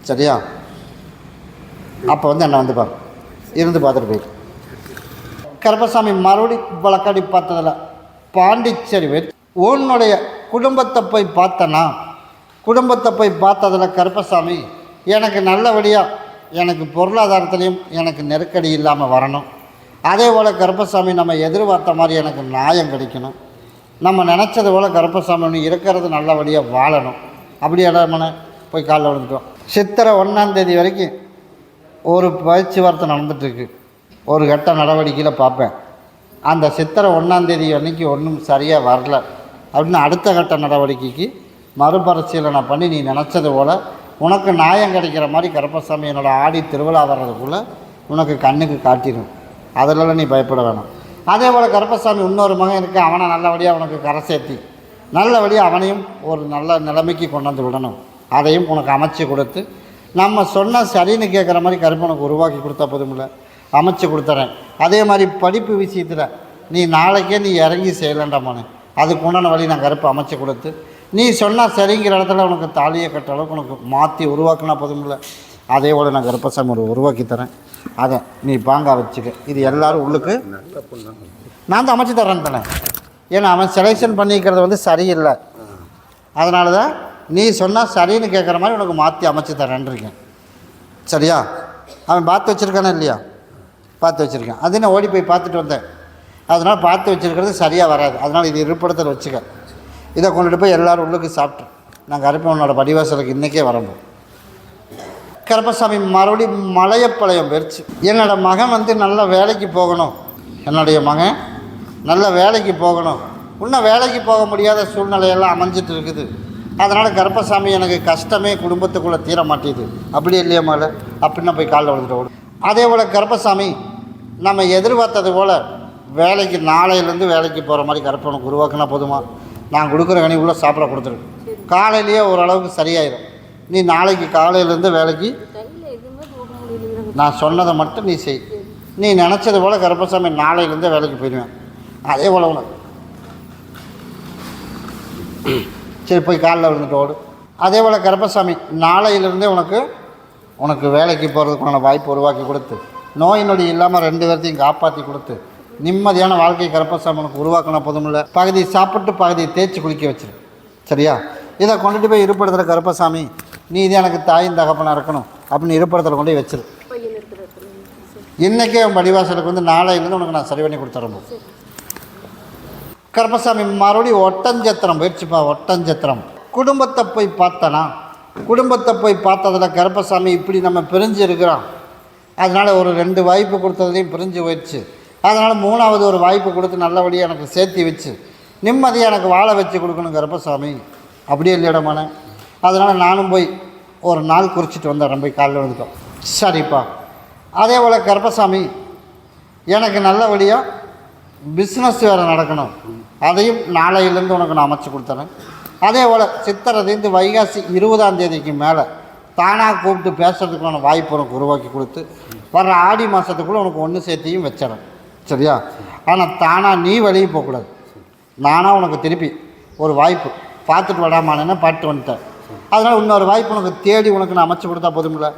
சரியா? அப்போ வந்து என்னை வந்து பாரு, இருந்து பார்த்துட்டு போயிட்டு. கருப்பசாமி மறுபடி வழக்காடி பார்த்ததில் பாண்டிச்சேரி உன்னுடைய குடும்பத்தை போய் பார்த்தனா, குடும்பத்தை போய் பார்த்ததில் கருப்பசாமி எனக்கு நல்லபடியாக எனக்கு பொருளாதாரத்துலேயும் எனக்கு நெருக்கடி இல்லாமல் வரணும். அதே போல் கருப்பசாமி நம்ம எதிர்பார்த்த மாதிரி எனக்கு நியாயம் கிடைக்கணும். நம்ம நினச்சது போல் கருப்பசாமி இருக்கிறது நல்லபடியாக வாழணும். அப்படி இடமான போய் காலில் விழுந்துட்டோம். சித்திரை 1ஆம் தேதி வரைக்கும் ஒரு பேச்சுவார்த்தை நடந்துகிட்ருக்கு. ஒரு கட்ட நடவடிக்கையில் பார்ப்பேன். அந்த சித்திரை 1ஆம் தேதி அன்றைக்கி ஒன்றும் சரியாக வரல அப்படின்னு அடுத்த கட்ட நடவடிக்கைக்கு மறுபரிசீலனை பண்ணி நீ நினச்சது போல் உனக்கு நியாயம் கிடைக்கிற மாதிரி கருப்பசாமி என்னோடய ஆடி திருவிழா வர்றதுக்குள்ளே உனக்கு கண்ணுக்கு காட்டிடும். அதிலெல்லாம் நீ பயப்பட வேணாம். அதே போல் கருப்பசாமி இன்னொரு மகன் இருக்குது, அவனை நல்லபடியாக உனக்கு கரை சேர்த்தி நல்லபடியாக அவனையும் ஒரு நல்ல நிலைமைக்கு கொண்டு வந்து விடணும். அதையும் உனக்கு அமைச்சு கொடுத்து நம்ம சொன்னால் சரின்னு கேட்குற மாதிரி கருப்பனுக்கு உருவாக்கி கொடுத்தா போதுமில்ல. அமைச்சு கொடுத்துறேன். அதே மாதிரி படிப்பு விஷயத்தில் நீ நாளைக்கே நீ இறங்கி செய்யலாண்டாமானே. அதுக்கு உண்டான வழி நான் கருப்பு அமைச்சு கொடுத்து நீ சொன்னால் சரிங்கிற இடத்துல உனக்கு தாலியை கட்டுற அளவுக்கு உனக்கு மாற்றி உருவாக்கினா போதுமில்ல. அதே போல் நான் கருப்பசாமி உருவாக்கி தரேன். அதை நீ பாங்கா வச்சுக்க. இது எல்லோரும் உள்ளுக்கு நான் தான் அமைச்சு தரேன் தானே. ஏன்னா அவன் செலெக்ஷன் பண்ணிக்கிறது வந்து சரியில்லை. அதனால தான் நீ சொன்னால் சரின்னு கேட்குற மாதிரி உனக்கு மாற்றி அமைச்சு தரேன் இருக்கேன். சரியா? அவன் பார்த்து வச்சுருக்கானே இல்லையா? பார்த்து வச்சுருக்கேன். அது நான் ஓடி போய் பார்த்துட்டு வந்தேன். அதனால் பார்த்து வச்சுருக்கிறது சரியாக வராது. அதனால் இது இருப்பிடத்தில் வச்சுக்க. இதை கொண்டுட்டு போய் எல்லோரும் உள்ளுக்கு சாப்பிட்டு நான் கருப்பவனோட படிவாசலுக்கு இன்றைக்கே வரம்போம். கருப்பசாமி மறுபடியும் மலையப்பாளையம் போயிடுச்சு. என்னோடய மகன் வந்து நல்ல வேலைக்கு போகணும். என்னுடைய மகன் நல்ல வேலைக்கு போகணும். இன்னும் வேலைக்கு போக முடியாத சூழ்நிலையெல்லாம் அமைஞ்சிட்டு இருக்குது. அதனால் கருப்பசாமி எனக்கு கஷ்டமே குடும்பத்துக்குள்ளே தீர மாட்டேது. அப்படி இல்லையா மேலே அப்படின்னா போய் காலில் விழுந்துட்டு ஓடும். அதே போல் கருப்பசாமி நம்ம எதிர்பார்த்தது போல் வேலைக்கு நாளையிலேருந்து வேலைக்கு போகிற மாதிரி கருப்பனுக்கு உருவாக்குனா போதுமா? நான் கொடுக்குற கனி உள்ளே சாப்பிட கொடுத்துரு, காலையிலேயே ஓரளவுக்கு சரியாயிடும். நீ நாளைக்கு காலையிலேருந்து வேலைக்கு நான் சொன்னதை மட்டும் நீ செய். நீ நினச்சது போல் கருப்பசாமி நாளையிலேருந்து வேலைக்கு போயிடுவேன். அதே போல் உனக்கு சரி போய் காலில் விழுந்துட்டு ஓடு. அதே போல் கருப்பசாமி நாளையிலேருந்தே உனக்கு வேலைக்கு போகிறதுக்கான வாய்ப்பு உருவாக்கி கொடுத்து, நோய் நொடி இல்லாமல் 2 பேர்த்தையும் காப்பாற்றி கொடுத்து நிம்மதியான வாழ்க்கை கருப்பசாமி உனக்கு உருவாக்கின போதுமில்ல. பகுதி சாப்பிட்டு பகுதி தேய்ச்சி குளிக்க வச்சிரு. சரியா? இதை கொண்டுட்டு போய் இருப்பிடத்துல கருப்பசாமி நீ இது எனக்கு தாயின் தகப்பனாக இருக்கணும் அப்படின்னு இருப்பிடத்தில் கொண்டு போய் வச்சிரு. இன்றைக்கே உன் படிவாசலுக்கு வந்து நாளையிலேருந்து உனக்கு நான் சரி பண்ணி கொடுத்துறேன். கருப்பசாமி மறுபடியும் ஒட்டஞ்சத்திரம் போயிடுச்சுப்பா. ஒட்டஞ்சத்திரம் குடும்பத்தை போய் பார்த்தனா, குடும்பத்தை போய் பார்த்ததில் கருப்பசாமி இப்படி நம்ம பிரிஞ்சு இருக்கிறோம். அதனால் ஒரு 2 வாய்ப்பு கொடுத்ததுலேயும் பிரிஞ்சு போயிடுச்சு. அதனால் 3வது ஒரு வாய்ப்பு கொடுத்து நல்லபடியாக எனக்கு சேர்த்தி வச்சு நிம்மதியாக எனக்கு வாழ வச்சு கொடுக்கணும் கருப்பசாமி. அப்படியே இல்லையிடமான. அதனால் நானும் போய் ஒரு நாள் குறிச்சிட்டு வந்துடுறேன். போய் காலையில் வந்துட்டோம். சரிப்பா. அதே போல் கருப்பசாமி எனக்கு நல்லபடியாக பிஸ்னஸ் வேறு நடக்கணும். அதையும் நாளையிலேருந்து உனக்கு நான் அமைச்சு கொடுத்துறேன். அதே போல் சித்திரைலேருந்து வைகாசி 20ஆம் தேதிக்கு மேலே தானாக கூப்பிட்டு பேசுகிறதுக்கான வாய்ப்பு உனக்கு உருவாக்கி கொடுத்து வர்ற ஆடி மாதத்துக்குள்ளே உனக்கு ஒன்று சேர்த்தியும் வச்சிடறேன். சரியா? ஆனால் தானாக நீ வெளியே போகக்கூடாது. நானாக உனக்கு திருப்பி ஒரு வாய்ப்பு பார்த்துட்டு விடாமானேன்னா பார்த்து வந்துட்டேன். அதனால் இன்னொரு வாய்ப்பு உனக்கு தேடி உனக்கு நான் அமைச்சு கொடுத்தா போதுமில்ல.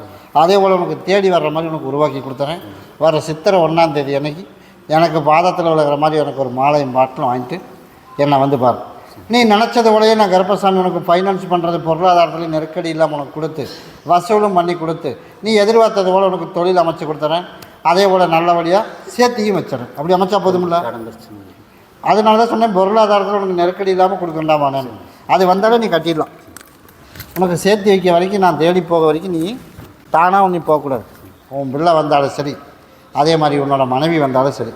அதே போல் உனக்கு தேடி வர்ற மாதிரி உனக்கு உருவாக்கி கொடுத்துறேன். வர சித்திரை 1ஆம் தேதி அன்னைக்கு எனக்கு பாதத்தில் விழுகிற மாதிரி எனக்கு ஒரு மாலையும் பாட்டிலும் வாங்கிட்டு என்னை வந்து பாரு. நீ நினச்சது போலயே நான் கருப்பசாமி உனக்கு ஃபைனான்ஸ் பண்ணுறது, பொருளாதாரத்துலேயும் நெருக்கடி இல்லாமல் உனக்கு கொடுத்து வசூலும் பண்ணி கொடுத்து நீ எதிர்பார்த்தது போல் உனக்கு தொழில் அமைச்சு கொடுத்துறேன். அதே போல் நல்லபடியாக சேர்த்தியும் வச்சிடறேன். அப்படி அமைச்சா போதுமில்ல. அதனால தான் சொன்னேன் பொருளாதாரத்தில் உனக்கு நெருக்கடி இல்லாமல் கொடுக்கண்டாமானே. அது வந்தாலும் நீ கட்டிடலாம். உனக்கு சேர்த்து வைக்க வரைக்கும் நான் தேடி போக வரைக்கும் நீ தானாக நீ போகக்கூடாது. உன் பிள்ளை வந்தாலும் சரி, அதே மாதிரி உன்னோட மனைவி வந்தாலும் சரி,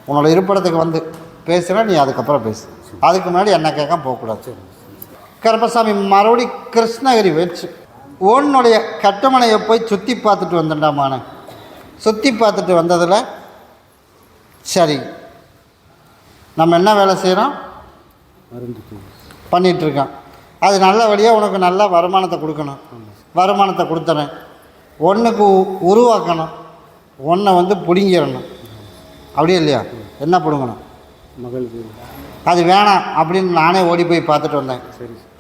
உன்னோட இருப்பிடத்துக்கு வந்து பேசுனா நீ அதுக்கப்புறம் பேசு. அதுக்கு முன்னாடி என்ன கேட்க போகக்கூடாது. கருப்பசாமி மறுபடி கிருஷ்ணகிரி வச்சு உன்னுடைய கட்டுமனையை போய் சுற்றி பார்த்துட்டு வந்துட்டாமான. சுற்றி பார்த்துட்டு வந்ததில் சரி நம்ம என்ன வேலை செய்கிறோம் பண்ணிகிட்ருக்கோம். அது நல்லபடியாக உனக்கு நல்ல வருமானத்தை கொடுக்கணும். வருமானத்தை கொடுத்துறேன். ஒன்றுக்கு உருவாக்கணும், ஒன்றை வந்து பிடுங்கிடணும். அப்படியே இல்லையா? என்ன பிடுங்கணும்? மகளுக்கு அது வேணாம் அப்படின்னு நானே ஓடி போய் பார்த்துட்டு வந்தேன்.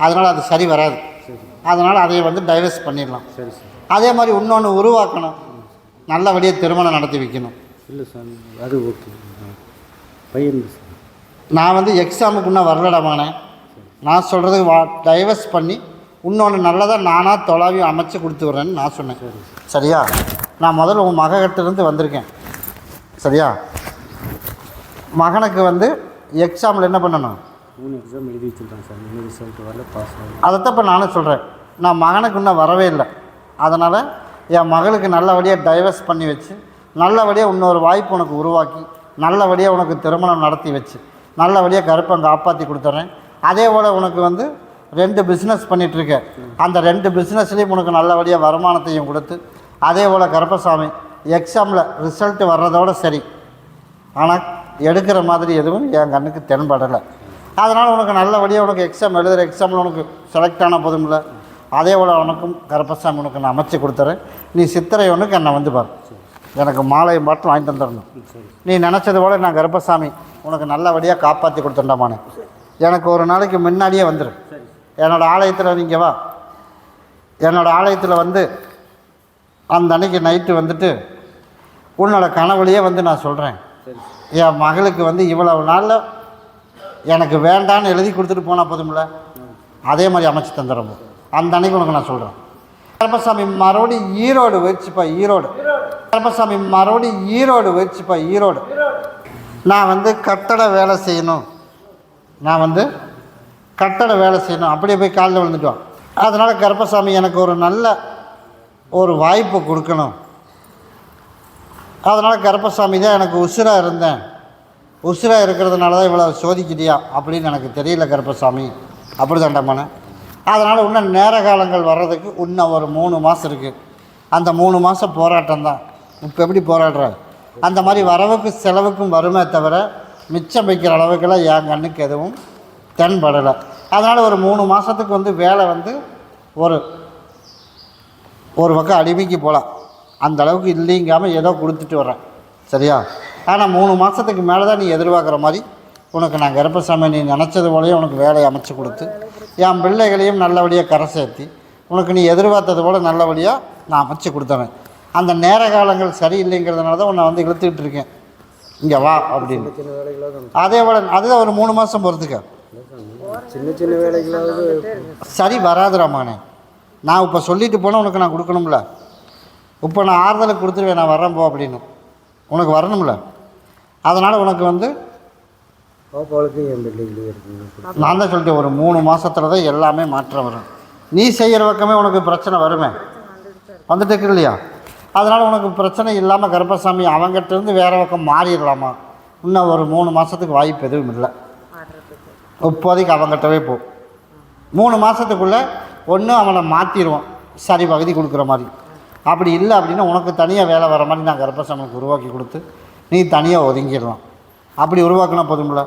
அதனால் அது சரி வராது. அதனால் அதை வந்து டைவர்ஸ் பண்ணிடலாம். அதே மாதிரி இன்னொன்று உருவாக்கணும், நல்லபடியாக திருமணம் நடத்தி வைக்கணும். இல்லை சார், அது ஓகே. பையன் நான் வந்து எக்ஸாமுக்கு இன்னும் வரலடாமானே. நான் சொல்கிறதுக்கு டைவர்ஸ் பண்ணி இன்னொன்று நல்லதாக நானாக தொலாவி அமைச்சு கொடுத்து விட்றேன்னு நான் சொன்னேன். சரியா? நான் முதல்ல உன் மகக்கிட்டேருந்து வந்திருக்கேன். சரியா? மகனுக்கு வந்து எக்ஸாமில் என்ன பண்ணணும்? 3 எக்ஸாம் எழுதி வச்சுருக்கேன் சார். இன்னும் ரிசல்ட் வரல, பாஸ் ஆகும். அதைத்தான் இப்போ நானும் சொல்கிறேன். நான் மகனுக்கு இன்னும் வரவே இல்லை. அதனால் என் மகளுக்கு நல்லபடியாக டைவர்ஸ் பண்ணி வச்சு நல்லபடியாக இன்னொரு வாய்ப்பு உனக்கு உருவாக்கி நல்லபடியாக உனக்கு திருமணம் நடத்தி வச்சு நல்லபடியாக கருப்பை காப்பாற்றி கொடுத்துட்றேன். அதே போல் உனக்கு வந்து 2 பிஸ்னஸ் பண்ணிகிட்ருக்கேன். அந்த 2 பிஸ்னஸ்லேயும் உனக்கு நல்லபடியாக வருமானத்தையும் கொடுத்து அதே போல் கருப்பசாமி எக்ஸாமில் ரிசல்ட்டு வர்றதோடு சரி. ஆனால் எடுக்கிற மாதிரி எதுவும் என் கண்ணுக்கு தென்படலை. அதனால் உனக்கு நல்லபடியாக உனக்கு எக்ஸாம் எழுதுகிற எக்ஸாமில் உனக்கு செலக்ட் ஆன போதுமில்ல. அதே போல் உனக்கும் கருப்பசாமி உனக்கு நான் அமைச்சு கொடுத்துறேன். நீ சித்திரை ஒன்றுக்கு என்னை வந்து பாரு. எனக்கு மாலையும் பாட்டும் வாங்கி தந்துடணும். நீ நினச்சது போல் நான் கருப்பசாமி உனக்கு நல்லபடியாக காப்பாற்றி கொடுத்துட்டோமானே. எனக்கு ஒரு நாளைக்கு முன்னாடியே வந்துடு. என்னோடய ஆலயத்தில் நீங்கள் வா. என்னோடய ஆலயத்தில் வந்து அந்த அன்னைக்கு நைட்டு வந்துட்டு உன்னோட கனவுலையே வந்து நான் சொல்கிறேன், என் மகளுக்கு வந்து இவ்வளவு நாளில் எனக்கு வேண்டான்னு எழுதி கொடுத்துட்டு போனால் போதுமில்ல. அதே மாதிரி அமைச்சு தந்துடுறோம். அந்த அன்னைக்கு உனக்கு நான் சொல்கிறேன். கருப்பசாமி மறுபடியும் ஈரோடு வச்சுப்பா. ஈரோடு கருப்பசாமி மறுபடியும் ஈரோடு வச்சுப்பா. ஈரோடு நான் வந்து கட்டட வேலை செய்யணும். நான் வந்து கட்டட வேலை செய்யணும். அப்படியே போய் காலில் விழுந்துட்டோம். அதனால் கருப்பசாமி எனக்கு ஒரு நல்ல ஒரு வாய்ப்பு கொடுக்கணும். அதனால் கருப்பசாமி தான் எனக்கு உசுராக இருந்தேன். உசுராக இருக்கிறதுனால தான் இவ்வளோ சோதிக்கிட்டியா அப்படின்னு எனக்கு தெரியல கருப்பசாமி. அப்படி தாண்டாமண்ணே. அதனால் இன்னும் நேர காலங்கள் வர்றதுக்கு இன்னும் ஒரு 3 மாதம் இருக்குது. அந்த 3 மாதம் போராட்டம் தான். இப்போ எப்படி போராடுற அந்த மாதிரி வரவுக்கு செலவுக்கும் வருமே தவிர மிச்சம் வைக்கிற அளவுக்கெல்லாம் என் கண்ணுக்கு எதுவும் தென்படலை. அதனால் ஒரு 3 மாதத்துக்கு வந்து வேலை வந்து ஒரு பக்கம் அடிமைக்கு போகலாம். அந்த அளவுக்கு இல்லைங்காமல் ஏதோ கொடுத்துட்டு வரேன். சரியா? ஆனால் 3 மாதத்துக்கு மேலே தான் நீ எதிர்பார்க்குற மாதிரி உனக்கு நான் கருப்பசாமி நீ நினச்சது போலயே உனக்கு வேலையை அமைச்சு கொடுத்து என் பிள்ளைகளையும் நல்லபடியாக கரை சேர்த்தி உனக்கு நீ எதிர்பார்த்தது போல் நல்லபடியாக நான் அமைச்சு கொடுத்துறேன். அந்த நேர காலங்கள் சரியில்லைங்கிறதுனால தான் உன்னை வந்து இழுத்துக்கிட்டு இருக்கேன். இங்கே வா அப்படின்னு. சின்ன வேலைகளாவது அதே போல் அதுதான் ஒரு 3 மாதம் பொறுத்துக்க. சின்ன சின்ன வேலைகளாவது சரி வராதுராமானே. நான் இப்போ சொல்லிட்டு போனால் உனக்கு நான் கொடுக்கணும்ல. இப்போ நான் ஆறுதலுக்கு கொடுத்துருவேன், நான் வரேன் போ அப்படின்னு. உனக்கு வரணும்ல. அதனால் உனக்கு வந்து பாப்பாவுக்கு என் பிள்ளைகளே இருக்குங்க. நான் தான் சொல்லிட்டேன், ஒரு 3 மாதத்துல தான் எல்லாமே மாற்றம் வரும். நீ செய்கிற பக்கமே உனக்கு பிரச்சனை வருமே, வந்துட்டு இருக்கு இல்லையா? அதனால் உனக்கு பிரச்சனை இல்லாமல் கருப்பசாமி அவங்ககிட்டருந்து வேறு பக்கம் மாறிடலாமா? இன்னும் ஒரு 3 மாதத்துக்கு வாய்ப்பு எதுவும் இல்லை. இப்போதைக்கு அவங்ககிட்டவே போ. 3 மாதத்துக்குள்ளே ஒன்று அவனை மாற்றிடுவான், சரி பகுதி கொடுக்குற மாதிரி. அப்படி இல்லை அப்படின்னா உனக்கு தனியாக வேலை வர மாதிரி நான் கருப்பசாமிக்கு உருவாக்கி கொடுத்து நீ தனியாக ஒதுங்கிடலாம். அப்படி உருவாக்கினா போதும்ல.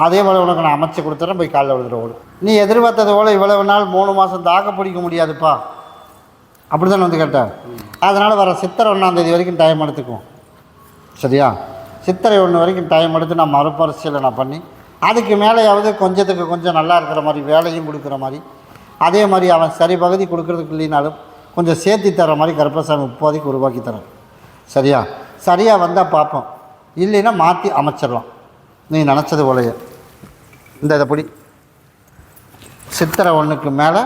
அதே போல் உனக்கு நான் அமைச்சு கொடுத்துறேன், போய் காலைல விழுதுற ஓடு. நீ எதிர்பார்த்தது போல் இவ்வளவு நாள் 3 மாதம் தாக்க பிடிக்க முடியாதுப்பா அப்படி தானே வந்து கேட்டேன். அதனால் வர சித்திரை 1ஆம் தேதி வரைக்கும் டைம் எடுத்துக்குவோம். சரியா? சித்திரை 1 வரைக்கும் டைம் எடுத்து நான் மறுபரிசீலனை நான் பண்ணி அதுக்கு மேலேயாவது கொஞ்சத்துக்கு கொஞ்சம் நல்லா இருக்கிற மாதிரி வேலையும் கொடுக்குற மாதிரி, அதே மாதிரி அவன் சரி பகுதி கொடுக்குறதுக்கு இல்லைனாலும் கொஞ்சம் சேர்த்தி தர மாதிரி கருப்பசாமி இப்போதைக்கு உருவாக்கி தரேன். சரியா? சரியாக வந்தால் பார்ப்போம், இல்லைன்னா மாற்றி அமைச்சிடலாம் நீ நினச்சது போலையே. இதை பிடி. சித்திரை 1க்கு மேலே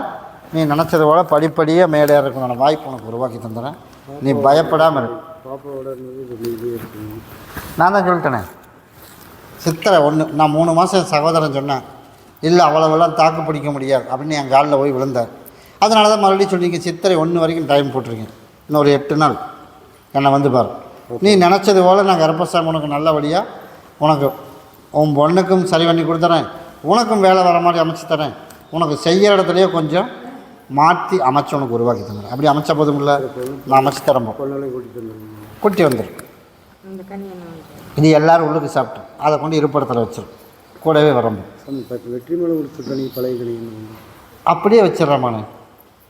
நீ நினச்சது போல் படிப்படியாக மேலே இருக்கணும் வாய்ப்பு உனக்கு உருவாக்கி தந்துடுறேன். நீ பயப்படாமல் இரு. பாப்பாவோட பிள்ளைகளே இருக்குங்க. நான் தான் சொல்லிட்டேனே, சித்திரை 1 நான் 3 மாதம் சகோதரன் சொன்னேன். இல்லை அவ்வளோவெல்லாம் தாக்கு பிடிக்க முடியாது அப்படின்னு என் காலில் போய் விழுந்தார். அதனால தான் மறுபடியும் சொல்லிங்க சித்திரை 1 வரைக்கும் டைம் போட்டிருக்கேன். இன்னொரு 8 நாள் என்னை வந்து பாரு. நீ நினச்சது போல் நான் கருப்பசாமி உனக்கு நல்லபடியாக உனக்கு உன் பொண்ணுக்கும் சரி பண்ணி கொடுத்துறேன், உனக்கும் வேலை வர மாதிரி அமைச்சு தரேன். உனக்கு செய்கிற இடத்துலையே கொஞ்சம் மாற்றி அமைச்சு உனக்கு உருவாக்கி தந்துடுறேன். அப்படி அமைச்ச போதும் இல்லை, நான் அமைச்சு தரம்போ பொண்ணெல்லாம் கூட்டிகிட்டு வந்துடுங்க. குட்டி வந்துரு. இது எல்லோரும் உள்ளுக்கு சாப்பிட்டோம், அதை கொண்டு இருப்பிடத்தில் வச்சிடும், கூடவே வரம்போ வெற்றி மேலே கொடுத்துருக்க நீ பழைய கணிங்க அப்படியே வச்சிடுறேம்மாண்ணே.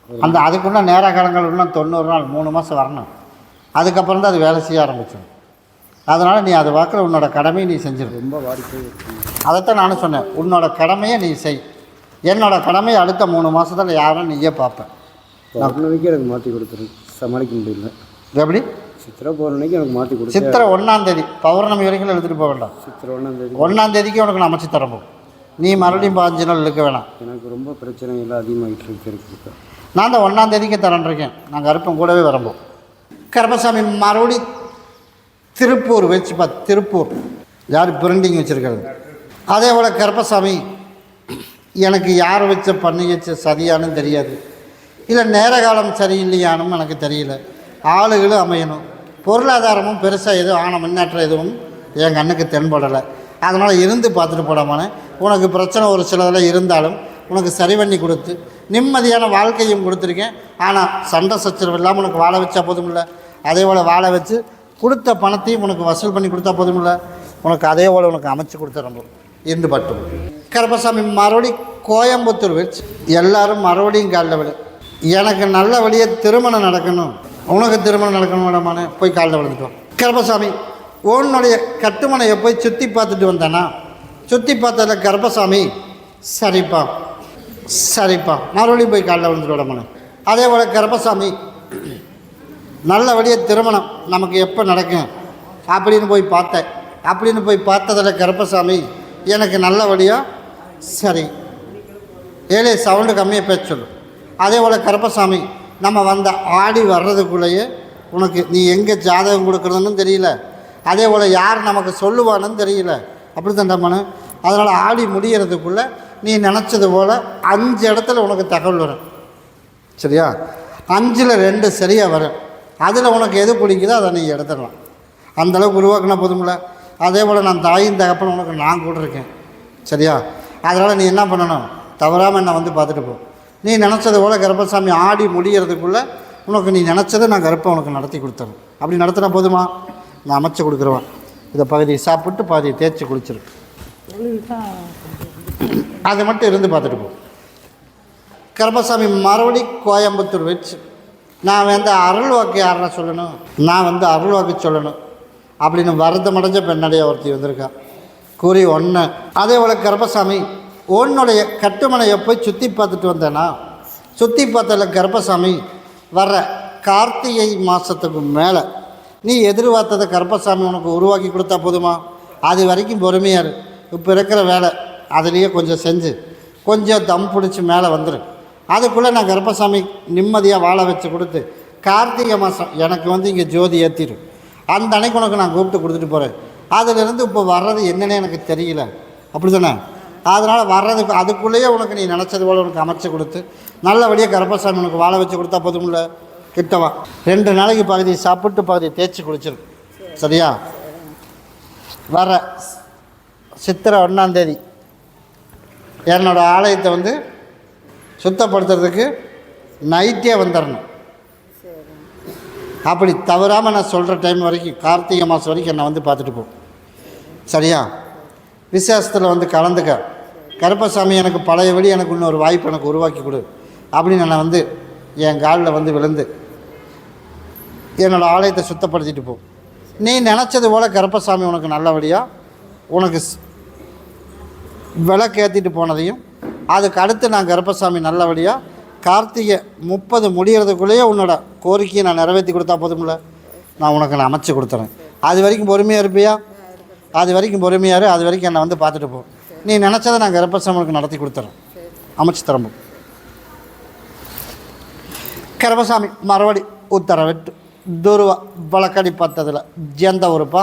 அந்த அதுக்குள்ள நேர காலங்கள் இன்னும் 90 நாள் 3 மாதம் வரணும். அதுக்கப்புறம் தான் அது வேலை செய்ய ஆரம்பிச்சிடும். அதனால் நீ அது வாக்கில் உன்னோட கடமையை நீ செஞ்சிடும். ரொம்ப வாடிக்கை. அதைத்தான் நானும் சொன்னேன், உன்னோட கடமையை நீ செய். என்னோட கடமையை அடுத்த 3 மாதத்தில் யாரும் நீயே பார்ப்பேன். பௌர்ணமிக்கு எனக்கு மாற்றி கொடுத்துருங்க, சமாளிக்க முடியல. எப்படி? சித்திரை பௌர்ணமிக்கு எனக்கு மாற்றி கொடுத்து சித்திரை 1ஆம் தேதி பௌர்ணமி வரைக்கும் எழுதிட்டு போக வேண்டாம். சித்திரை 1ஆம் தேதி 1ஆம் தேதிக்கு உனக்கு நான் அமைச்சு தரப்போம். நீ மறுபடியும் 5 நாள் இழுக்க வேணாம். எனக்கு ரொம்ப பிரச்சனைகள் அதிகமாகிட்டு இருக்கு. நான் தான் 1ஆம் தேதிக்கு தரேன்ருக்கேன். நான் கருப்பம் கூடவே வரம்போ. கருப்பசாமி மறுபடி திருப்பூர் வச்சு திருப்பூர் யார் பிரிண்டிங் வச்சுருக்கிறது. அதே போல் கருப்பசாமி எனக்கு யார் வச்ச பண்ணி வச்ச சரியானு தெரியாது, இல்லை நேர காலம் சரியில்லையானும் எனக்கு தெரியல. ஆளுகளும் அமையணும், பொருளாதாரமும் பெருசாக எதுவும் ஆன முன்னேற்றம் எதுவும் என் கண்ணுக்கு தென்படலை. அதனால் இருந்து பார்த்துட்டு போடாமானே. உனக்கு பிரச்சனை ஒரு சிலதில் இருந்தாலும் உனக்கு சரி பண்ணி கொடுத்து நிம்மதியான வாழ்க்கையும் கொடுத்துருக்கேன். ஆனால் சண்டை சச்சரவு இல்லாமல் உனக்கு வாழ வச்சா போதும் இல்லை. அதே போல் வாழ வச்சு கொடுத்த பணத்தையும் உனக்கு வசூல் பண்ணி கொடுத்தா போதும் இல்லை. உனக்கு அதே போல் உனக்கு அமைச்சு கொடுத்துறோம் இருந்து பட்டும். கருப்பசாமி மறுபடி கோயம்புத்தூர் வச்சு எல்லோரும் மறுபடியும் காலில் விழு. எனக்கு நல்ல வழியாக திருமணம் நடக்கணும், உனக்கு திருமணம் நடக்கணும் மேடமானே. போய் காலில் விழுந்துட்டோம். கருப்பசாமி உன்னுடைய கட்டுமனையை போய் சுற்றி பார்த்துட்டு வந்தானா? சுற்றி பார்த்ததில் கருப்பசாமி சரிப்பா சரிப்பா மறுபடியும் போய் காலில் விழுந்துட்டு விடமானே. அதே போல் கருப்பசாமி நல்லபடியாக திருமணம் நமக்கு எப்போ நடக்கும் அப்படின்னு போய் பார்த்தேன். அப்படின்னு போய் பார்த்ததில் கருப்பசாமி எனக்கு நல்லபடியாக சரி. ஏழே சவுண்டு கம்மியாக பேச சொல்லு. அதே போல் கருப்பசாமி நம்ம வந்த ஆடி வர்றதுக்குள்ளேயே உனக்கு நீ எங்கே ஜாதகம் கொடுக்குறதுன்னு தெரியல, அதே போல் யார் நமக்கு சொல்லுவான்னு தெரியல. அப்படி தண்டமான. அதனால் ஆடி முடிகிறதுக்குள்ளே நீ நினச்சது போல் 5 இடத்துல உனக்கு தகவல் வரும். சரியா? 5ல் 2 சரியாக வரும். அதில் உனக்கு எது பிடிக்குதோ அதை நீ எடுத்துடலாம். அந்தளவுக்கு உருவாக்கினா போதும்ல. அதே போல் நான் தாயும் தகப்பனும் உனக்கு நான் கூட இருக்கேன். சரியா? அதனால் நீ என்ன பண்ணணும், தவறாமல் என்னை வந்து பார்த்துட்டு போ. நீ நினச்சது போல் கர்ப்பசாமி ஆடி முடிகிறதுக்குள்ளே உனக்கு நீ நினச்சதை நான் கர்ப்பம் உனக்கு நடத்தி கொடுத்துறேன். அப்படி நடத்தினா போதுமா? நான் அமைச்சு கொடுக்குறவன். இதை பகுதியை சாப்பிட்டு பாதியை தேய்ச்சி குளிச்சிரு. அது மட்டும் இருந்து பார்த்துட்டு போ. கர்ப்பசாமி மறுபடி கோயம்புத்தூர் வச்சு நான் வந்து அருள் வாக்கு யாருன்னா சொல்லணும், நான் வந்து அருள் வாக்கு சொல்லணும் அப்படின்னு வருத்தமடைஞ்ச பெண்ணடைய ஒருத்தி வந்திருக்கா. கூறி ஒன்று. அதே போல் கர்ப்பசாமி உன்னுடைய கட்டுமனையை போய் சுற்றி பார்த்துட்டு வந்தேன்னா, சுற்றி பார்த்ததில் கர்ப்பசாமி வர்ற கார்த்திகை மாதத்துக்கு மேலே நீ எதிர்பார்த்ததை கர்ப்பசாமி உனக்கு உருவாக்கி கொடுத்தா போதுமா? அது வரைக்கும் பொறுமையார். இப்போ இருக்கிற வேலை அதுலேயே கொஞ்சம் செஞ்சு கொஞ்சம் தம் பிடிச்சி மேலே வந்துடு. அதுக்குள்ளே நான் கர்ப்பசாமி நிம்மதியாக வாழ வச்சு கொடுத்து கார்த்திகை மாதம் எனக்கு வந்து இங்கே ஜோதி ஏற்றிடும். அந்த அன்னைக்கு உனக்கு நான் கூப்பிட்டு கொடுத்துட்டு போகிறேன். அதிலிருந்து இப்போ வர்றது என்னன்னே எனக்கு தெரியல. அப்படி தானே? அதனால் வர்றதுக்கு அதுக்குள்ளேயே உனக்கு நீ நினச்சது போல் உனக்கு அமைச்சு கொடுத்து நல்லபடியாக கர்ப்பசாமி உனக்கு வாழ வச்சு கொடுத்தா போதும்ல. கிட்டவா 2 நாளைக்கு பகுதியை சாப்பிட்டு பகுதியை தேய்ச்சி குளிச்சிடும். சரியா? வர சித்திரை 1ஆம் தேதி என்னோடய ஆலயத்தை வந்து சுத்தப்படுத்துறதுக்கு நைட்டே வந்துடணும். அப்படி தவறாமல் நான் சொல்கிற டைம் வரைக்கும் கார்த்திகை மாதம் வரைக்கும் என்னை வந்து பார்த்துட்டு போ. சரியா? விசேஷத்தில் வந்து கலந்துக்க. கருப்பசாமி எனக்கு பழையபடி எனக்கு இன்னொரு வாய்ப்பு எனக்கு உருவாக்கி கொடு அப்படின்னு நான் வந்து என் காலில் வந்து விழுந்து என்னோடய ஆலயத்தை சுத்தப்படுத்திட்டு போ. நீ நினச்சது போல் கருப்பசாமி உனக்கு நல்லபடியாக உனக்கு விளக்கேற்றிட்டு போனதையும் அதுக்கு அடுத்து நான் கருப்பசாமி நல்லபடியாக கார்த்திகை 30 முடிகிறதுக்குள்ளேயே உன்னோட கோரிக்கையை நான் நிறைவேற்றி கொடுத்தா போதும்ல. நான் உனக்கு நான் அமைச்சு கொடுத்துறேன். அது வரைக்கும் பொறுமையாக இருப்பியா? அது வரைக்கும் பொறுமையாரு. அது வரைக்கும் என்னை வந்து பார்த்துட்டு போ. நீ நினச்சதை நான் கர்ப்பசாமி உனக்கு நடத்தி கொடுத்துறேன், அமைச்சு தரம்பு. கர்ப்பசாமி மறுபடி உத்தரவிட்டு துருவா வழக்கடி பார்த்ததில் எந்த ஊருப்பா?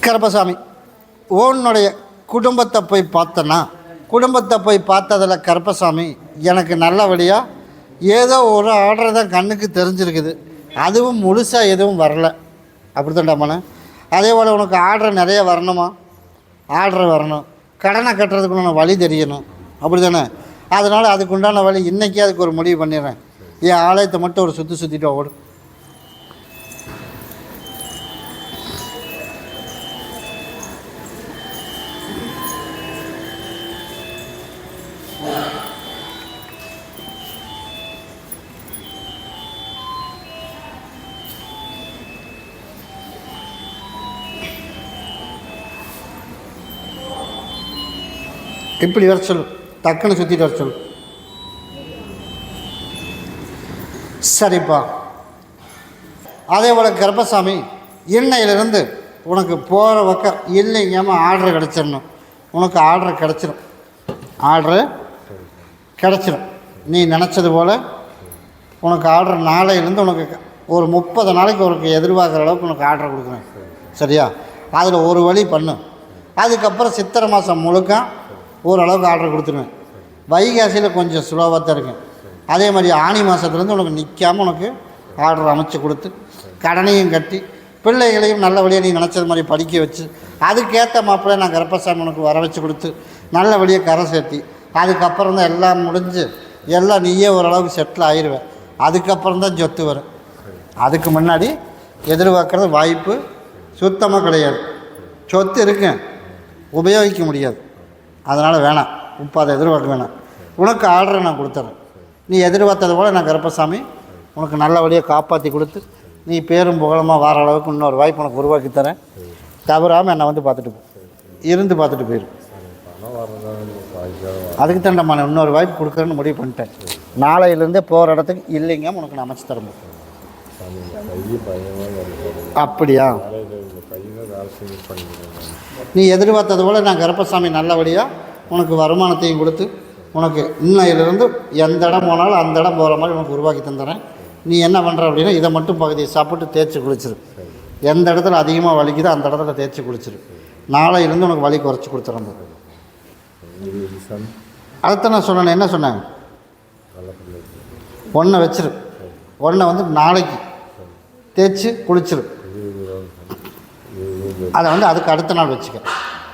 கர்ப்பசாமி உன்னுடைய குடும்பத்தை போய் பார்த்தனா, குடும்பத்தை போய் பார்த்ததில் கர்ப்பசாமி எனக்கு நல்லபடியாக ஏதோ ஒரு ஆர்டர் தான் கண்ணுக்கு தெரிஞ்சிருக்குது. அதுவும் முழுசாக எதுவும் வரல. அப்படி தான்டாமண்ணே. அதே போல் உனக்கு ஆர்டர் நிறைய வரணுமா? ஆர்டர் வரணும். கடனை கட்டுறதுக்குள்ள வழி தெரியணும். அப்படி தானே? அதனால் அதுக்குண்டான வழி இன்றைக்கே அதுக்கு ஒரு முடிவு பண்ணிடுறேன். என் ஆலயத்தை மட்டும் ஒரு சுற்றிட்டு ஓடு. இப்படி வர சொல்லு, டக்குன்னு சுற்றிட்டு வர சொல்லு. சரிப்பா. அதே போல் கர்ப்பசாமி இன்னையிலிருந்து உனக்கு போகிற பக்கம் இல்லைங்காமல் ஆர்டர் கிடச்சிடணும். உனக்கு ஆர்டர் கிடச்சிடும். ஆர்டரு கிடச்சிடும். நீ நினச்சது போல் உனக்கு ஆர்டர் நாளையிலேருந்து உனக்கு ஒரு 30 நாளைக்கு உனக்கு எதிர்பார்க்குற அளவுக்கு உனக்கு ஆர்டர் கொடுக்குறேன். சரியா? அதில் ஒரு வழி பண்ணு. அதுக்கப்புறம் சித்திரை மாதம் முழுக்க ஓரளவுக்கு ஆர்டர் கொடுத்துருவேன். வைகாசியில் கொஞ்சம் ஸ்லோவாக தான் இருக்கேன். அதே மாதிரி ஆனி மாதத்துலேருந்து உனக்கு நிற்காமல் உனக்கு ஆர்டர் அமைச்சு கொடுத்து கடனையும் கட்டி பிள்ளைகளையும் நல்லபடியாக நீ நினச்சது மாதிரி படிக்க வச்சு அதுக்கேற்ற மாப்பிள்ளை நான் கர்ப்பசாமி உனக்கு வர வச்சு கொடுத்து நல்லபடியாக கரை சேர்த்தி அதுக்கப்புறம் தான் எல்லாம் முடிஞ்சு எல்லாம் நீயே ஓரளவுக்கு செட்டில் ஆயிடுவேன். அதுக்கப்புறம் தான் சொத்து வரும். அதுக்கு முன்னாடி எதிர்பார்க்குறது வாய்ப்பு சுத்தமாக கிடையாது. சொத்து இருக்குங்க, உபயோகிக்க முடியாது. அதனால் வேணாம். இப்போ அதை எதிர்பார்க்க வேணாம். உனக்கு ஆர்டரை நான் கொடுத்துட்றேன். நீ எதிர்பார்த்தது போல் நான் கர்ப்பசாமி உனக்கு நல்லபடியாக காப்பாற்றி கொடுத்து நீ பேரும் புகழமாக வர அளவுக்கு இன்னொரு வாய்ப்பு உனக்கு உருவாக்கி தரேன். தவறாமல் என்னை வந்து பார்த்துட்டு போ. இருந்து பார்த்துட்டு போயிரு. அதுக்கு தாண்டம்மா நான் இன்னொரு வாய்ப்பு கொடுக்குறேன்னு முடிவு பண்ணிட்டேன். நாளையிலேருந்தே போகிற இடத்துக்கு இல்லைங்க உனக்கு நான் அமைச்சு தரேன். அப்படியா? நீ எதிர்பார்த்தது போல் நான் கர்ப்பசாமி நல்லபடியாக உனக்கு வருமானத்தையும் கொடுத்து உனக்கு இன்னையிலிருந்து எந்த இடம் போனாலும் அந்த இடம் போகிற மாதிரி உனக்கு உருவாக்கி தந்துடுறேன். நீ என்ன பண்ணுற அப்படின்னா இதை மட்டும் பகுதியை சாப்பிட்டு தேய்ச்சி குளிச்சிரு. எந்த இடத்துல அதிகமாக வலிக்குதோ அந்த இடத்துல தேய்ச்சி குளிச்சிரு. நாளையிலேருந்து உனக்கு வலி குறைச்சி கொடுத்துறேன். அதுதான் நான் சொன்னேன். என்ன சொன்னாங்க? ஒன்றை வச்சிரு. ஒன்றை வந்து நாளைக்கு தேய்ச்சி குளிச்சிரு. அதை வந்து அதுக்கு அடுத்த நாள் வச்சுக்க.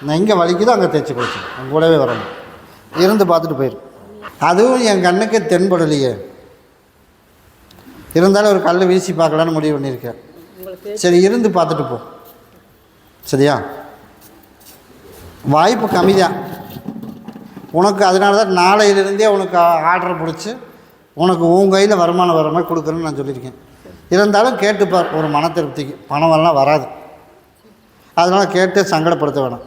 நான் எங்கே வலிக்குதோ அங்கே தேய்ச்சி குளிச்சுக்க. உங்க கூடவே வரணும், இருந்து பார்த்துட்டு போயிடும். அதுவும் என் கண்ணுக்கு தென்படலையே, இருந்தாலும் ஒரு கல் வீசி பார்க்கலான்னு முடிவு பண்ணியிருக்கேன். சரி, இருந்து பார்த்துட்டு போ. சரியா? வாய்ப்பு கம்மி தான் உனக்கு. அதனால தான் நாளையிலிருந்தே உனக்கு ஆர்டர் பிடிச்சி உனக்கு உன் கையில் வருமானம் வர மாதிரி கொடுக்குறேன்னு நான் சொல்லியிருக்கேன். இருந்தாலும் கேட்டுப்பார், ஒரு மன திருப்திக்கு. பணம் வரலாம் வராது, அதனால் கேட்டு சங்கடப்படுத்த வேணாம்.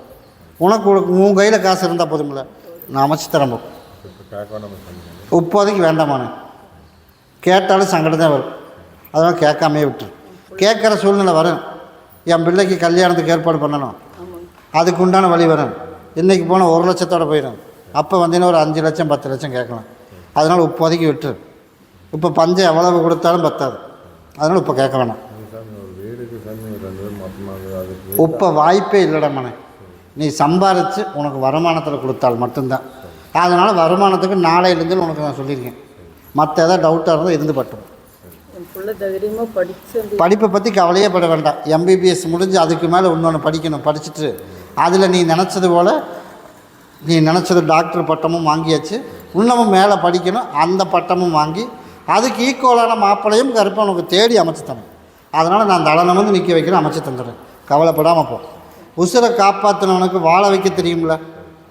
உனக்கு உன் கையில் காசு இருந்தால் போதுமில்ல, நான் அமைச்சு தரம்போ. இப்போதைக்கு வேண்டாமானே, கேட்டாலும் சங்கடம் தான் வரும். அதனால் கேட்காமே விட்டுரு. கேட்குற சூழ்நிலை வரும். என் பிள்ளைக்கு கல்யாணத்துக்கு ஏற்பாடு பண்ணணும், அதுக்கு உண்டான வழி வரும். இன்றைக்கி போனால் 1 லட்சத்தோடு போயிடும். அப்போ வந்தீங்கன்னா ஒரு 5 லட்சம் 10 லட்சம் கேட்கலாம். அதனால் இப்போதைக்கு விட்டுரு. இப்போ பஞ்சம் எவ்வளவு கொடுத்தாலும் பத்தாது, அதனால் இப்போ கேட்க வேணாம். இப்போ வாய்ப்பே இல்லைடா மனே. நீ சம்பாரித்து உனக்கு வருமானத்தில் கொடுத்தால் மட்டும்தான். அதனால் வருமானத்துக்கு நாளையிலேருந்து உனக்கு நான் சொல்லியிருக்கேன். மற்ற எதாவது டவுட்டாக இருந்தால் இருந்து பட்டும். படிப்பை பற்றி கவலையே பட வேண்டாம். எம்பிபிஎஸ் முடிஞ்சு அதுக்கு மேலே இன்னொன்று படிக்கணும். படிச்சுட்டு அதில் நீ நினச்சது போல், நீ நினச்சது டாக்டர் பட்டமும் வாங்கியாச்சு. இன்னமும் மேலே படிக்கணும், அந்த பட்டமும் வாங்கி அதுக்கு ஈக்குவலான மாப்பிளையும் கருப்பை உனக்கு தேடி அமைச்சு தரேன். அதனால் நான் தலனை வந்து நிற்க வைக்கிறேன், அமைச்சு தந்துடுறேன். கவலைப்படாமல் போ. உசுரை காப்பாற்றினவனுக்கு வாழ வைக்க தெரியும்ல,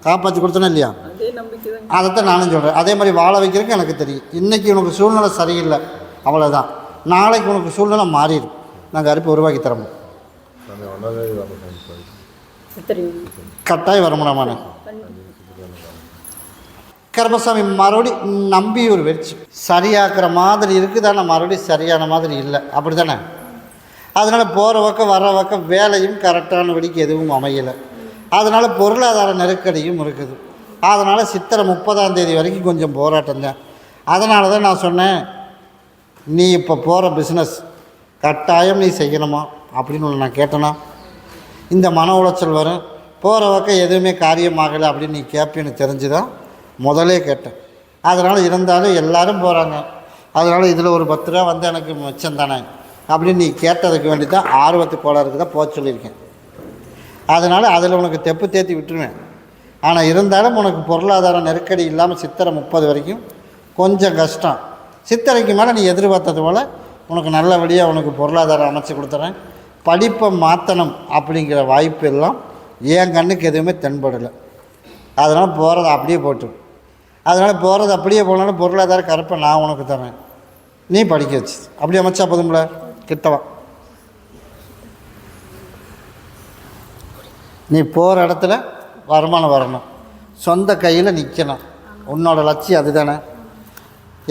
காப்பாற்றி கொடுத்தனே இல்லையா? அதைத்தான் நானும் சொல்கிறேன். அதே மாதிரி வாழ வைக்கிறதுக்கு எனக்கு தெரியும். இன்றைக்கி உனக்கு சூழ்நிலை சரியில்லை, அவ்வளோதான். நாளைக்கு உனக்கு சூழ்நிலை மாறிடும். நான் கருப்பை உருவாக்கி தரணும். கட்டாயம் வரமுடாமான கருப்பசாமி மறுபடி நம்பி ஒரு வெறிச்சு சரியாக்குற மாதிரி இருக்குது. ஆனால் மறுபடியும் சரியான மாதிரி இல்லை, அப்படி தானே? அதனால் போகிற பக்கம் வர்ற பக்கம் வேலையும் கரெக்டான படிக்கு எதுவும் அமையலை. அதனால் பொருளாதார நெருக்கடியும் இருக்குது. அதனால் சித்திரை 30ஆம் தேதி வரைக்கும் கொஞ்சம் போராட்டம் தான். அதனால தான் நான் சொன்னேன், நீ இப்போ போகிற பிஸ்னஸ் கட்டாயம் நீ செய்யணுமா அப்படின்னு நான் கேட்டேனா, இந்த மன உளைச்சல் வரும். போகிற பக்கம் எதுவுமே காரியமாகலை அப்படின்னு நீ கேட்பேன்னு தெரிஞ்சு தான் முதலே கேட்டேன். அதனால் இருந்தாலும் எல்லோரும் போகிறாங்க, அதனால் இதில் ஒரு 10 ரூபா வந்து எனக்கு மிச்சம் தானே அப்படின்னு நீ கேட்டதுக்கு வேண்டி தான் ஆர்வத்து கோளாறுக்கு தான் போக சொல்லியிருக்கேன். அதனால் அதில் உனக்கு தெப்பு தேத்தி விட்டுருவேன். ஆனால் இருந்தாலும் உனக்கு பொருளாதார நெருக்கடி இல்லாமல் சித்திரை 30 வரைக்கும் கொஞ்சம் கஷ்டம். சித்திரைக்கு மேலே நீ எதிர்பார்த்தது போல் உனக்கு நல்லபடியாக உனக்கு பொருளாதாரம் அமைச்சு கொடுத்துறேன். படிப்பை மாற்றணும் அப்படிங்கிற வாய்ப்பு எல்லாம் என் கண்ணுக்கு எதுவுமே தென்படலை. அதனால் போகிறத அப்படியே போட்டு, அதனால் போகிறது அப்படியே போனாலும் பொருளாதார கருப்பை நான் உனக்கு தரேன், நீ படிக்க வச்சு அப்படி அமைச்சா போதும்ல. கிட்டவா நீ போகிற இடத்துல வருமானம் வரணும், சொந்த கையில் நிற்கணும். உன்னோட லட்சியம் அதுதானே.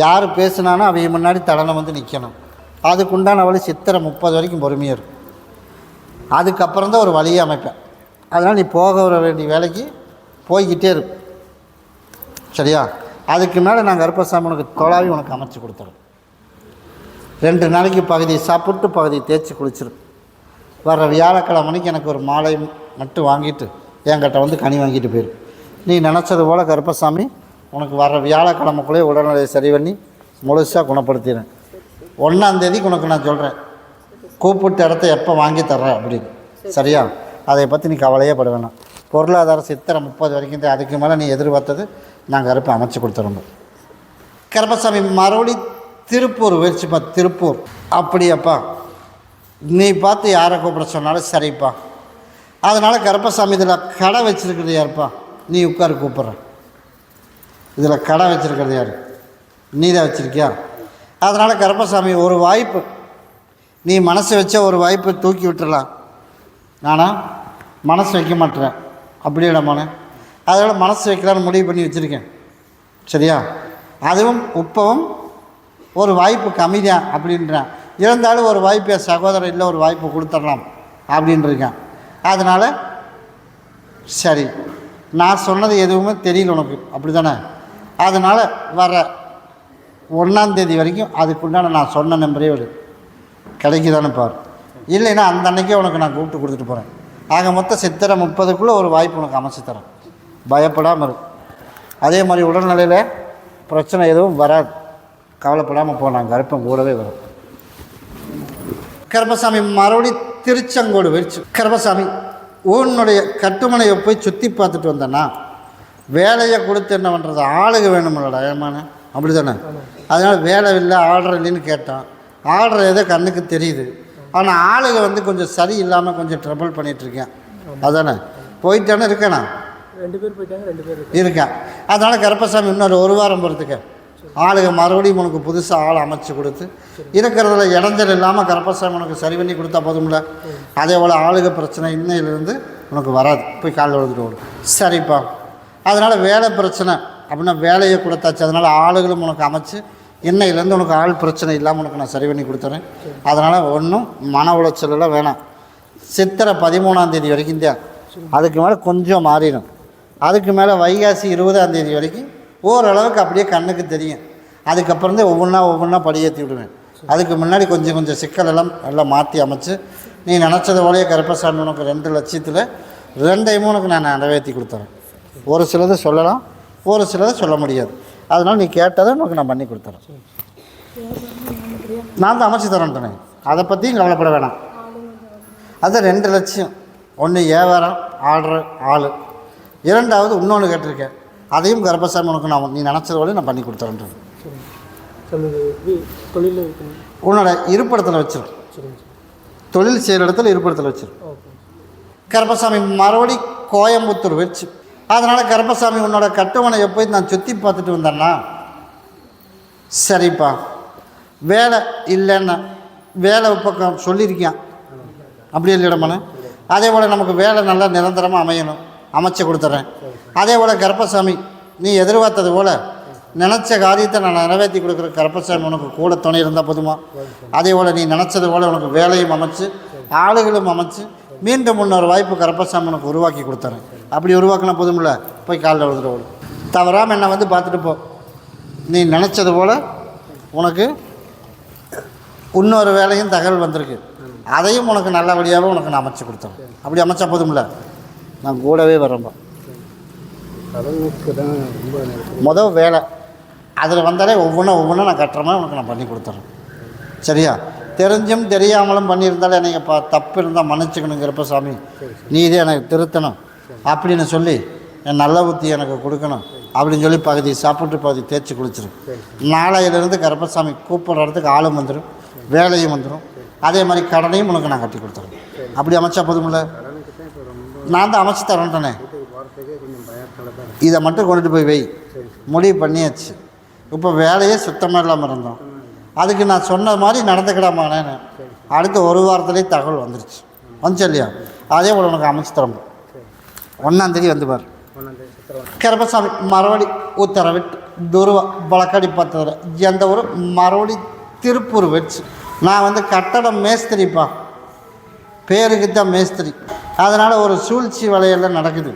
யார் பேசுனானோ அவங்க முன்னாடி தடனை வந்து நிற்கணும். அதுக்குண்டான வழி சித்திரை 30 வரைக்கும் பொறுமையாக இருக்கும். அதுக்கப்புறம் தான் ஒரு வழியை அமைப்பேன். அதனால் நீ போக வர வேண்டிய வேலைக்கு போய்கிட்டே இருக்கும். சரியா? அதுக்கு மேலே நான் கருப்பசாமி உனக்கு தொலாவி உனக்கு அமைச்சு கொடுத்துறேன். 2 நாளைக்கு பகுதி சாப்பிட்டு பகுதி தேய்ச்சி குளிச்சிடும். வர்ற வியாழக்கிழமைக்கு எனக்கு ஒரு மாலை மட்டும் வாங்கிட்டு என்கிட்ட வந்து கனி வாங்கிட்டு போயிடும். நீ நினச்சது போல் கருப்பசாமி உனக்கு வர்ற வியாழக்கிழமைக்குள்ளே உடல்நிலையை சரி பண்ணி முழுசாக குணப்படுத்திடுறேன். 1ஆம் தேதிக்கு உனக்கு நான் சொல்கிறேன், கூப்பிட்ட இடத்த எப்போ வாங்கி தர்றேன் அப்படின்னு. சரியா? அதை பற்றி நீ கவலையே பட வேணாம். பொருளாதாரம் சித்திரை 30 வரைக்கும் தான். அதுக்கு மேலே நீ எதிர்பார்த்தது நான் கருப்பை அமைச்சு கொடுத்துருந்தோம். கருப்பசாமி மறுபடி திருப்பூர் வச்சுப்பா. திருப்பூர் அப்படியாப்பா, நீ பார்த்து யாரை கூப்பிட சொன்னாலும் சரிப்பா. அதனால் கருப்பசாமி இதில் கடை வச்சுருக்கிறது யாருப்பா? நீ உட்காரு கூப்பிட்றேன். இதில் கடை வச்சுருக்கிறது யார்? நீ தான் வச்சுருக்கியா? அதனால் கருப்பசாமி ஒரு வாய்ப்பு, நீ மனசு வச்ச ஒரு வாய்ப்பை தூக்கி விட்டுடலாம். நானா மனசு வைக்க மாட்டேறேன் அப்படியிடமான. அதனால் மனசு வைக்கலான்னு முடிவு பண்ணி வச்சுருக்கேன். சரியா? அதுவும் இப்போவும் ஒரு வாய்ப்பு கம்மி தான் அப்படின்றேன். இருந்தாலும் ஒரு வாய்ப்பு என் சகோதரன் இல்லை ஒரு வாய்ப்பு கொடுத்துடலாம் அப்படின்ட்டுருக்கேன். அதனால் சரி, நான் சொன்னது எதுவுமே தெரியல உனக்கு, அப்படி தானே? அதனால் வர 1ஆம் தேதி வரைக்கும் அதுக்குண்டான நான் சொன்ன நம்பரே ஒரு கிடைக்குதானே பாரு. இல்லைன்னா அந்த அன்றைக்கே உனக்கு நான் கூப்பிட்டு கொடுத்துட்டு போகிறேன். ஆக மொத்தம் சித்திரை 30க்குள்ளே ஒரு வாய்ப்பு உனக்கு அமைச்சு தரேன். பயப்படாமல் இருக்கும். அதே மாதிரி உடல்நிலையில் பிரச்சனை எதுவும் வராது, கவலைப்படாமல் போனாங்க. கருப்பம் கூடவே வரும். கருப்பசாமி மறுபடி திருச்செங்கோடு வச்சு கருப்பசாமி உன்னுடைய கட்டுமனையை போய் சுற்றி பார்த்துட்டு வந்தேன்னா வேலையை கொடுத்து என்ன பண்ணுறது, ஆளுக வேணுமில்லடா ஏமான, அப்படி தானே? அதனால் வேலை இல்லை ஆர்டர் இல்லைன்னு கேட்டான். ஆர்டர் ஏதோ கண்ணுக்கு தெரியுது, ஆனால் ஆளுக வந்து கொஞ்சம் சரி இல்லாமல் கொஞ்சம் ட்ரபிள் பண்ணிகிட்ருக்கேன். அதானே போயிட்டானே இருக்கேண்ணா 2 பேர் போயிட்டாங்க, 2 பேர் இருக்கேன். அதனால் கருப்பசாமி இன்னொரு 1 வாரம் பொறுத்துக்க ஆளுக மறுபடியும் உனக்கு புதுசாக ஆள் அமைச்சு கொடுத்து இருக்கிறதுல இடைஞ்சல் இல்லாமல் கருப்பசாமி உனக்கு சரி பண்ணி கொடுத்தா போதும்ல. அதே போல் ஆளுக பிரச்சனை இன்னையிலேருந்து உனக்கு வராது. போய் காலில் விழுந்துட்டு ஓடும். சரிப்பா, அதனால் வேலை பிரச்சனை அப்படின்னா வேலையை கொடுத்தாச்சு. அதனால் ஆளுகளும் உனக்கு அமைச்சு இன்னையிலேருந்து உனக்கு ஆள் பிரச்சனை இல்லாமல் உனக்கு நான் சரி பண்ணி கொடுத்துறேன். அதனால் ஒன்றும் மன உளைச்சலெல்லாம் வேணாம். சித்திரை 13ஆம் தேதி வரைக்கும் தான், அதுக்கு மேலே கொஞ்சம் மாறிடும். அதுக்கு மேலே வைகாசி 20ஆம் தேதி வரைக்கும் ஓரளவுக்கு அப்படியே கண்ணுக்கு தெரியும். அதுக்கப்புறம் தான் ஒவ்வொன்றா படியேற்றி விடுவேன். அதுக்கு முன்னாடி கொஞ்சம் கொஞ்சம் சிக்கலெல்லாம் எல்லாம் மாற்றி அமைச்சு நீ நினச்சது போலயே கருப்பசாமி உனக்கு 2 லட்சத்தில் 2ஐயும் உனக்கு நான் நிறைவேற்றி கொடுத்துறேன். ஒரு சிலதை சொல்லலாம், ஒரு சிலதை சொல்ல முடியாது. அதனால் நீ கேட்டதை உனக்கு நான் பண்ணி கொடுத்துறேன். நான் தான் அமைச்சு தரேன்ட்டேனே, அதை பற்றியும் கவலைப்பட வேணாம். அது 2 லட்சம். ஒன்று வியாபாரம் ஆர்டர் ஆள், 2வது இன்னொன்று கேட்டிருக்கேன். அதையும் கருப்பசாமி உனக்கு நான் நீ நினச்சது போல நான் பண்ணி கொடுத்துறேன். உன்னோட இருப்பிடத்தில் வச்சிடும், தொழில் செய்கிற இடத்துல இருப்பிடத்தில் வச்சிடும். கருப்பசாமி மறுபடி கோயம்புத்தூர் வச்சு. அதனால் கருப்பசாமி உன்னோட கட்டுமனையை போய் நான் சுற்றி பார்த்துட்டு வந்தேன்னா சரிப்பா, வேலை இல்லைன்னா வேலை பக்கம் சொல்லியிருக்கேன் அப்படி இல்லைடமான. அதே போல் நமக்கு வேலை நல்லா நிரந்தரமாக அமையணும், அமைச்சு கொடுத்துட்றேன். அதே போல் கருப்பசாமி நீ எதிர்பார்த்தது போல் நினச்ச காரியத்தை நான் நிறைவேற்றி கொடுக்குற கருப்பசாமி உனக்கு கூட துணை இருந்தால் போதுமா. அதே போல் நீ நினச்சது போல் உனக்கு வேலையும் அமைச்சு ஆளுகளும் அமைச்சு மீண்டும் இன்னொரு வாய்ப்பு கருப்பசாமி உனக்கு உருவாக்கி கொடுத்துறேன். அப்படி உருவாக்கினா போதுமில்ல. போய் காலில் விழுந்துட்டு ஓடும். தவறாமல் என்னை வந்து பார்த்துட்டு போ. நீ நினச்சது போல் உனக்கு இன்னொரு வேலையும் தகவல் வந்திருக்கு, அதையும் உனக்கு நல்லபடியாகவே உனக்கு நான் அமைச்சு கொடுத்தேன். அப்படி அமைச்சா போதுமில்ல. நான் கூடவே வரேன்பா. முதல் வேலை அதில் வந்தாலே ஒவ்வொன்றும் நான் கட்டுற மாதிரி உனக்கு நான் பண்ணி கொடுத்துட்றேன். சரியா? தெரிஞ்சும் தெரியாமலும் பண்ணியிருந்தாலே எனக்கு தப்பு இருந்தால் மன்னிச்சுக்கணும் கருப்பசாமி, நீ இதே எனக்கு திருத்தணும் அப்படின்னு சொல்லி என் நல்ல புத்தி எனக்கு கொடுக்கணும் அப்படின்னு சொல்லி பகுதி சாப்பிட்டு பகுதி தேய்ச்சி குளிச்சிடும். நாளையிலேருந்து கருப்பசாமி கூப்பிட்ற இடத்துக்கு ஆளும் வந்துடும், வேலையும் வந்துடும். அதே மாதிரி கடனையும் உனக்கு நான் கட்டி கொடுத்துறேன். அப்படி அமைச்சா போதுமில்ல. நான் தான் அமைச்சு தரேன்ட்டேனே, இதை மட்டும் கொண்டுட்டு போய் வை. முடிவு பண்ணியாச்சு. இப்போ வேலையே சுத்தமாக இல்லாமல் இருந்தோம். அதுக்கு நான் சொன்ன மாதிரி நடந்துக்கிடாமானேன்னு அடுத்த 1 வாரத்துலேயே தகவல் வந்துருச்சு. வந்துச்சு இல்லையா? அதே போல் உனக்கு அமைச்சு தரணும். 1ஆம் தேதி வந்து பாரு. கருப்பசாமி மறுபடி உத்தரவிட்டு துருவா வழக்காடி பார்த்ததில் எந்த ஒரு மறுபடி திருப்பூர் வச்சு நான் வந்து கட்டடம் மேஸ்திரிப்பா, பேருக்கு தான் மேஸ்திரி. அதனால் ஒரு சூழ்ச்சி வலையெல்லாம் நடக்குது.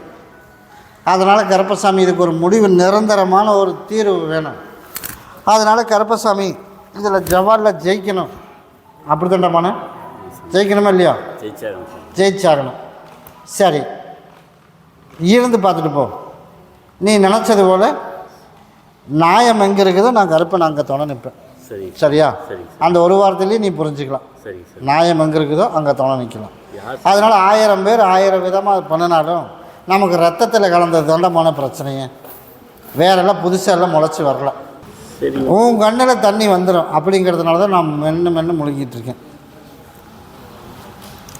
அதனால் கருப்பசாமி இதுக்கு ஒரு முடிவு, நிரந்தரமான ஒரு தீர்வு வேணும். அதனால் கருப்பசாமி இதில் ஜவாலில் ஜெயிக்கணும். அப்படி தாண்டமான ஜெயிக்கணுமா இல்லையா? ஜெயிச்சாகணும். சரி, இருந்து பார்த்துட்டு போ. நீ நினச்சது போல் நியாயம் எங்கே இருக்குதோ நான் கருப்பை அங்கே துணை நிற்பேன். சரியா? அந்த 1 வாரத்துலேயே நீ புரிஞ்சுக்கலாம். நியாயம் எங்கே இருக்குதோ அங்கே துணை நிற்கலாம். அதனால் 1000 பேர் 1000 விதமாக பண்ணினாலும் நமக்கு ரத்தத்தில் கலந்தது தண்டமான பிரச்சனையே, வேறெல்லாம் புதுசாக எல்லாம் முளைச்சி வரல. உன் கண்ணில் தண்ணி வந்துடும். அப்படிங்கிறதுனால தான் நான் மென்று முழுங்கிட்டு இருக்கேன்.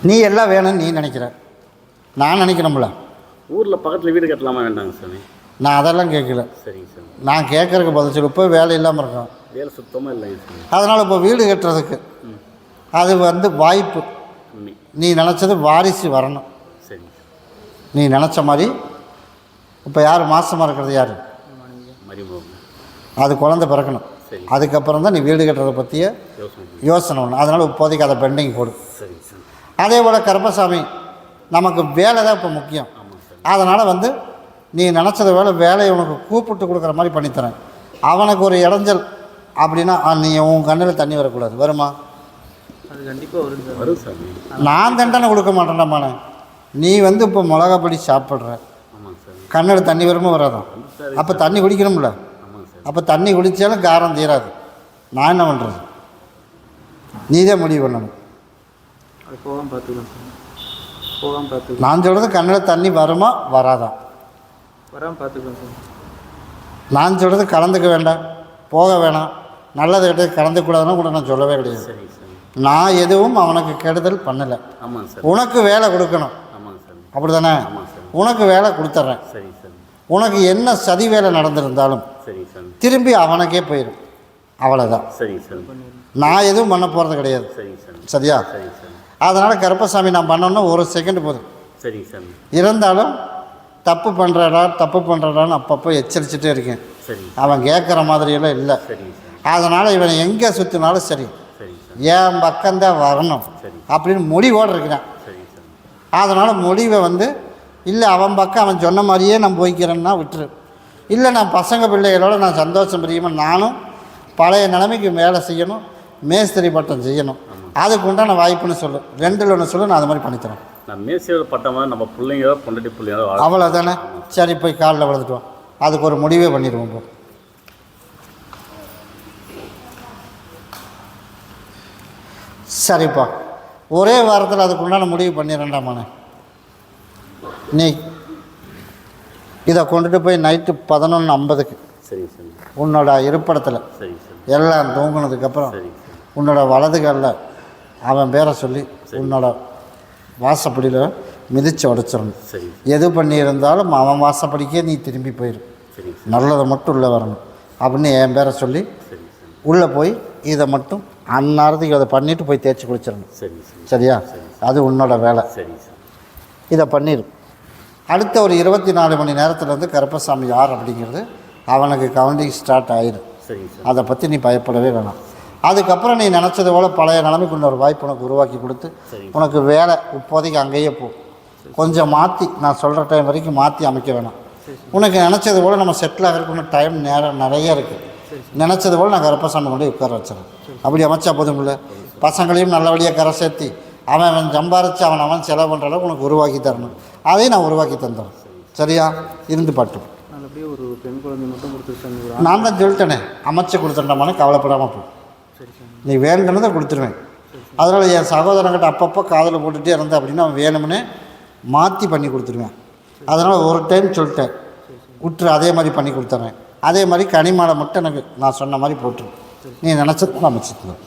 நீ எல்லாம் வேணும்னு நீ நினைக்கிற, நான் நினைக்கணும்ல. ஊரில் பக்கத்தில் வீடு கட்டலாமா வேண்டாங்க சாமி? நான் அதெல்லாம் கேட்கல. சரிங்க சார். நான் கேட்குறதுக்கு பதில் சொல்லி இப்போ வேலை இல்லாமல் இருக்கோம். வேலை சுத்தமாக இல்லைங்க சார். அதனால் இப்போ வீடு கட்டுறதுக்கு அது வந்து வாய்ப்பு. நீ நினச்சது வாரிசு வரணும். சரிங்க. நீ நினச்ச மாதிரி இப்போ யார் மாசமாக இருக்கிறது யார்? அது குழந்தை பிறக்கணும். அதுக்கப்புறம் தான் நீ வீடு கட்டுறதை பற்றிய யோசனை ஒன்று. அதனால் இப்போதைக்கு அதை பெண்டிங் போடு. அதே போல் கருப்பசாமி நமக்கு வேலை தான் இப்போ முக்கியம். அதனால் வந்து நீ நினச்சத வேலையை உனக்கு கூப்பிட்டு கொடுக்குற மாதிரி பண்ணித்தரேன். அவனுக்கு ஒரு இடைஞ்சல் அப்படின்னா நீ உன் கண்ணில் தண்ணி வரக்கூடாது. வருமா? அது கண்டிப்பாக வரும் சாமி. நான் தண்டனை கொடுக்க மாட்டேன்டாமான. நீ வந்து இப்போ மிளகாப்பொடி சாப்பிட்ற, கண்ணில் தண்ணி வருமா வராதான்? அப்போ தண்ணி குடிக்கணும்ல. அப்போ தண்ணி குடித்தாலும் காரம் தீராது. நான் என்ன பண்ணுறது? நீ தான் முடிவு பண்ணணும். அது போகாமல் பார்த்துக்கலாம். போகாமல் பார்த்துக்கலாம். நான் சொல்கிறது கண்ணில் தண்ணி வருமா வராதா? வராமல் பார்த்துக்கலாம் சாமி. நான் சொல்கிறது கலந்துக்க வேண்டாம், போக வேணாம், நல்லது கெட்டது கலந்துக்கூடாதுன்னு கூட நான் சொல்லவே கிடையாது. சரி சாமி. நான் எதுவும் அவனுக்கு கெடுதல் பண்ணலை. ஆமாங்க சார். உனக்கு வேலை கொடுக்கணும், ஆமாங்க சாமி. அப்படி தானே? ஆமாங்க சாமி. உனக்கு வேலை கொடுத்துட்றேன். சரி சாமி. உனக்கு என்ன சதி வேலை நடந்திருந்தாலும் சரி சாமி. திரும்பி அவனுக்கே போயிடும், அவ்வளோதான். சரி சாமி. நான் எதுவும் பண்ண போகிறது கிடையாது. சரி சாமி. சரியா? சரி சாமி. அதனால் கருப்பசாமி நான் பண்ணோன்னா ஒரு செகண்ட் போதும். சரி சாமி. இருந்தாலும் தப்பு பண்ணுறடான்னு அப்பப்போ எச்சரிச்சுட்டே இருக்கேன். சரி. அவன் கேட்குற மாதிரியெல்லாம் இல்லை. சரி சாமி. அதனால் இவனை எங்கே சுற்றினாலும் சரி, சரி சாமி. என் பக்கம்தான் வரணும் சரி. அப்படின்னு முடிவோடு இருக்கிறான். சரி சாமி. அதனால் முடிவை இல்லை அவன் பக்கம் அவன் சொன்ன மாதிரியே நான் போய்க்கிறேன்னா விட்டுரு. இல்லை நான் பசங்க பிள்ளைகளோடு நான் சந்தோஷம் பிரியாமல் நானும் பழைய நிலைமைக்கு வேலை செய்யணும், மேஸ்திரி பட்டம் செய்யணும், அதுக்கு உண்டான வாய்ப்புன்னு சொல்லு. ரெண்டில் ஒன்று சொல்லு, நான் அது மாதிரி பண்ணித்தரேன். நான் மேசியோட பட்டமாக நம்ம பிள்ளைங்க பொண்டாட்டி பிள்ளைங்க அவ்வளோ தானே? சரி, போய் காலில் விழுந்துட்டோம். அதுக்கு ஒரு முடிவே பண்ணிடுவோம். போ. சரிப்பா, ஒரே வாரத்தில் அதுக்கு உண்டான முடிவு பண்ணிடுறேன்டாமாண்ணே. நீ இதை கொண்டுட்டு போய் நைட்டு 11:50 சரி சாமி. உன்னோட இருப்பிடத்தில் சரி சாமி. எல்லாம் தூங்கினதுக்கப்புறம் சரி சாமி. உன்னோட வலது காலில் அவன் பேரை சொல்லி உன்னோட வாசப்படியில் மிதித்து உடைச்சிடணும். சரி. எது பண்ணியிருந்தாலும் அவன் வாசப்படிக்கே நீ திரும்பி போயிடும். சரி. நல்லதை மட்டும் உள்ளே வரணும் அப்படின்னு என் பேரை சொல்லி சரி சாமி. உள்ளே போய் இதை மட்டும் அந்நேரத்துக்கு அதை பண்ணிவிட்டு போய் தேய்ச்சி குளிச்சிடணும். சரி சாமி. சரியா? அது உன்னோட வேலை. சரி சாமி. இதை பண்ணிடும். அடுத்த ஒரு 24 மணி நேரத்துலேருந்து கருப்பசாமி யார் அப்படிங்கிறது அவனுக்கு கவுண்டிங் ஸ்டார்ட் ஆயிடும். சரி சார். அதை பற்றி நீ பயப்படவே வேணாம். அதுக்கப்புறம் நீ நினச்சது போல் பழைய நிலைமைக்கு இன்னொரு வாய்ப்பு உனக்கு உருவாக்கி கொடுத்து உனக்கு வேலை இப்போதைக்கு அங்கேயே போ. கொஞ்சம் மாற்றி நான் சொல்கிற டைம் வரைக்கும் மாற்றி அமைக்க வேணாம். உனக்கு நினச்சது போல் நம்ம செட்டில் ஆகிறதுக்கு இன்னும் டைம் நேரம் நிறைய இருக்குது. நினச்சது போல் நான் கருப்பசாமி கொண்டு உட்கார வச்சிடறேன். அப்படி அமைச்சா போதும்ல. பசங்களையும் நல்லபடியாக கரை சேர்த்தி அவன் சம்பாரித்து அவன் செலவு பண்ணுற அளவுக்கு உனக்கு உருவாக்கி தரணும். அதையும் நான் உருவாக்கி தந்துடுறேன். சரியா? இருந்து பாட்டும். நல்லபடியாக ஒரு பெண் குழந்தை மட்டும் கொடுத்துருக்காங்க. நான் தான் சொல்லிட்டேனே, அமைச்சு கொடுத்துட்டோம்னே கவலைப்படாமல் போ. சரி சாமி. நீ வேணும்னதை கொடுத்துருவேன். அதனால் என் சகோதரங்கிட்ட அப்பப்போ காதில் போட்டுகிட்டே இருந்தேன் அப்படின்னா அவன் வேணும்னே மாற்றி பண்ணி கொடுத்துருவேன். அதனால் ஒரு டைம் சொல்லிட்டேன் விட்டுரு, அதே மாதிரி பண்ணி கொடுத்துட்றேன். அதே மாதிரி கனிமாலை மட்டும் எனக்கு நான் சொன்ன மாதிரி போட்டுரு. நீ நினச்சது அமைச்சிக்கலாம்.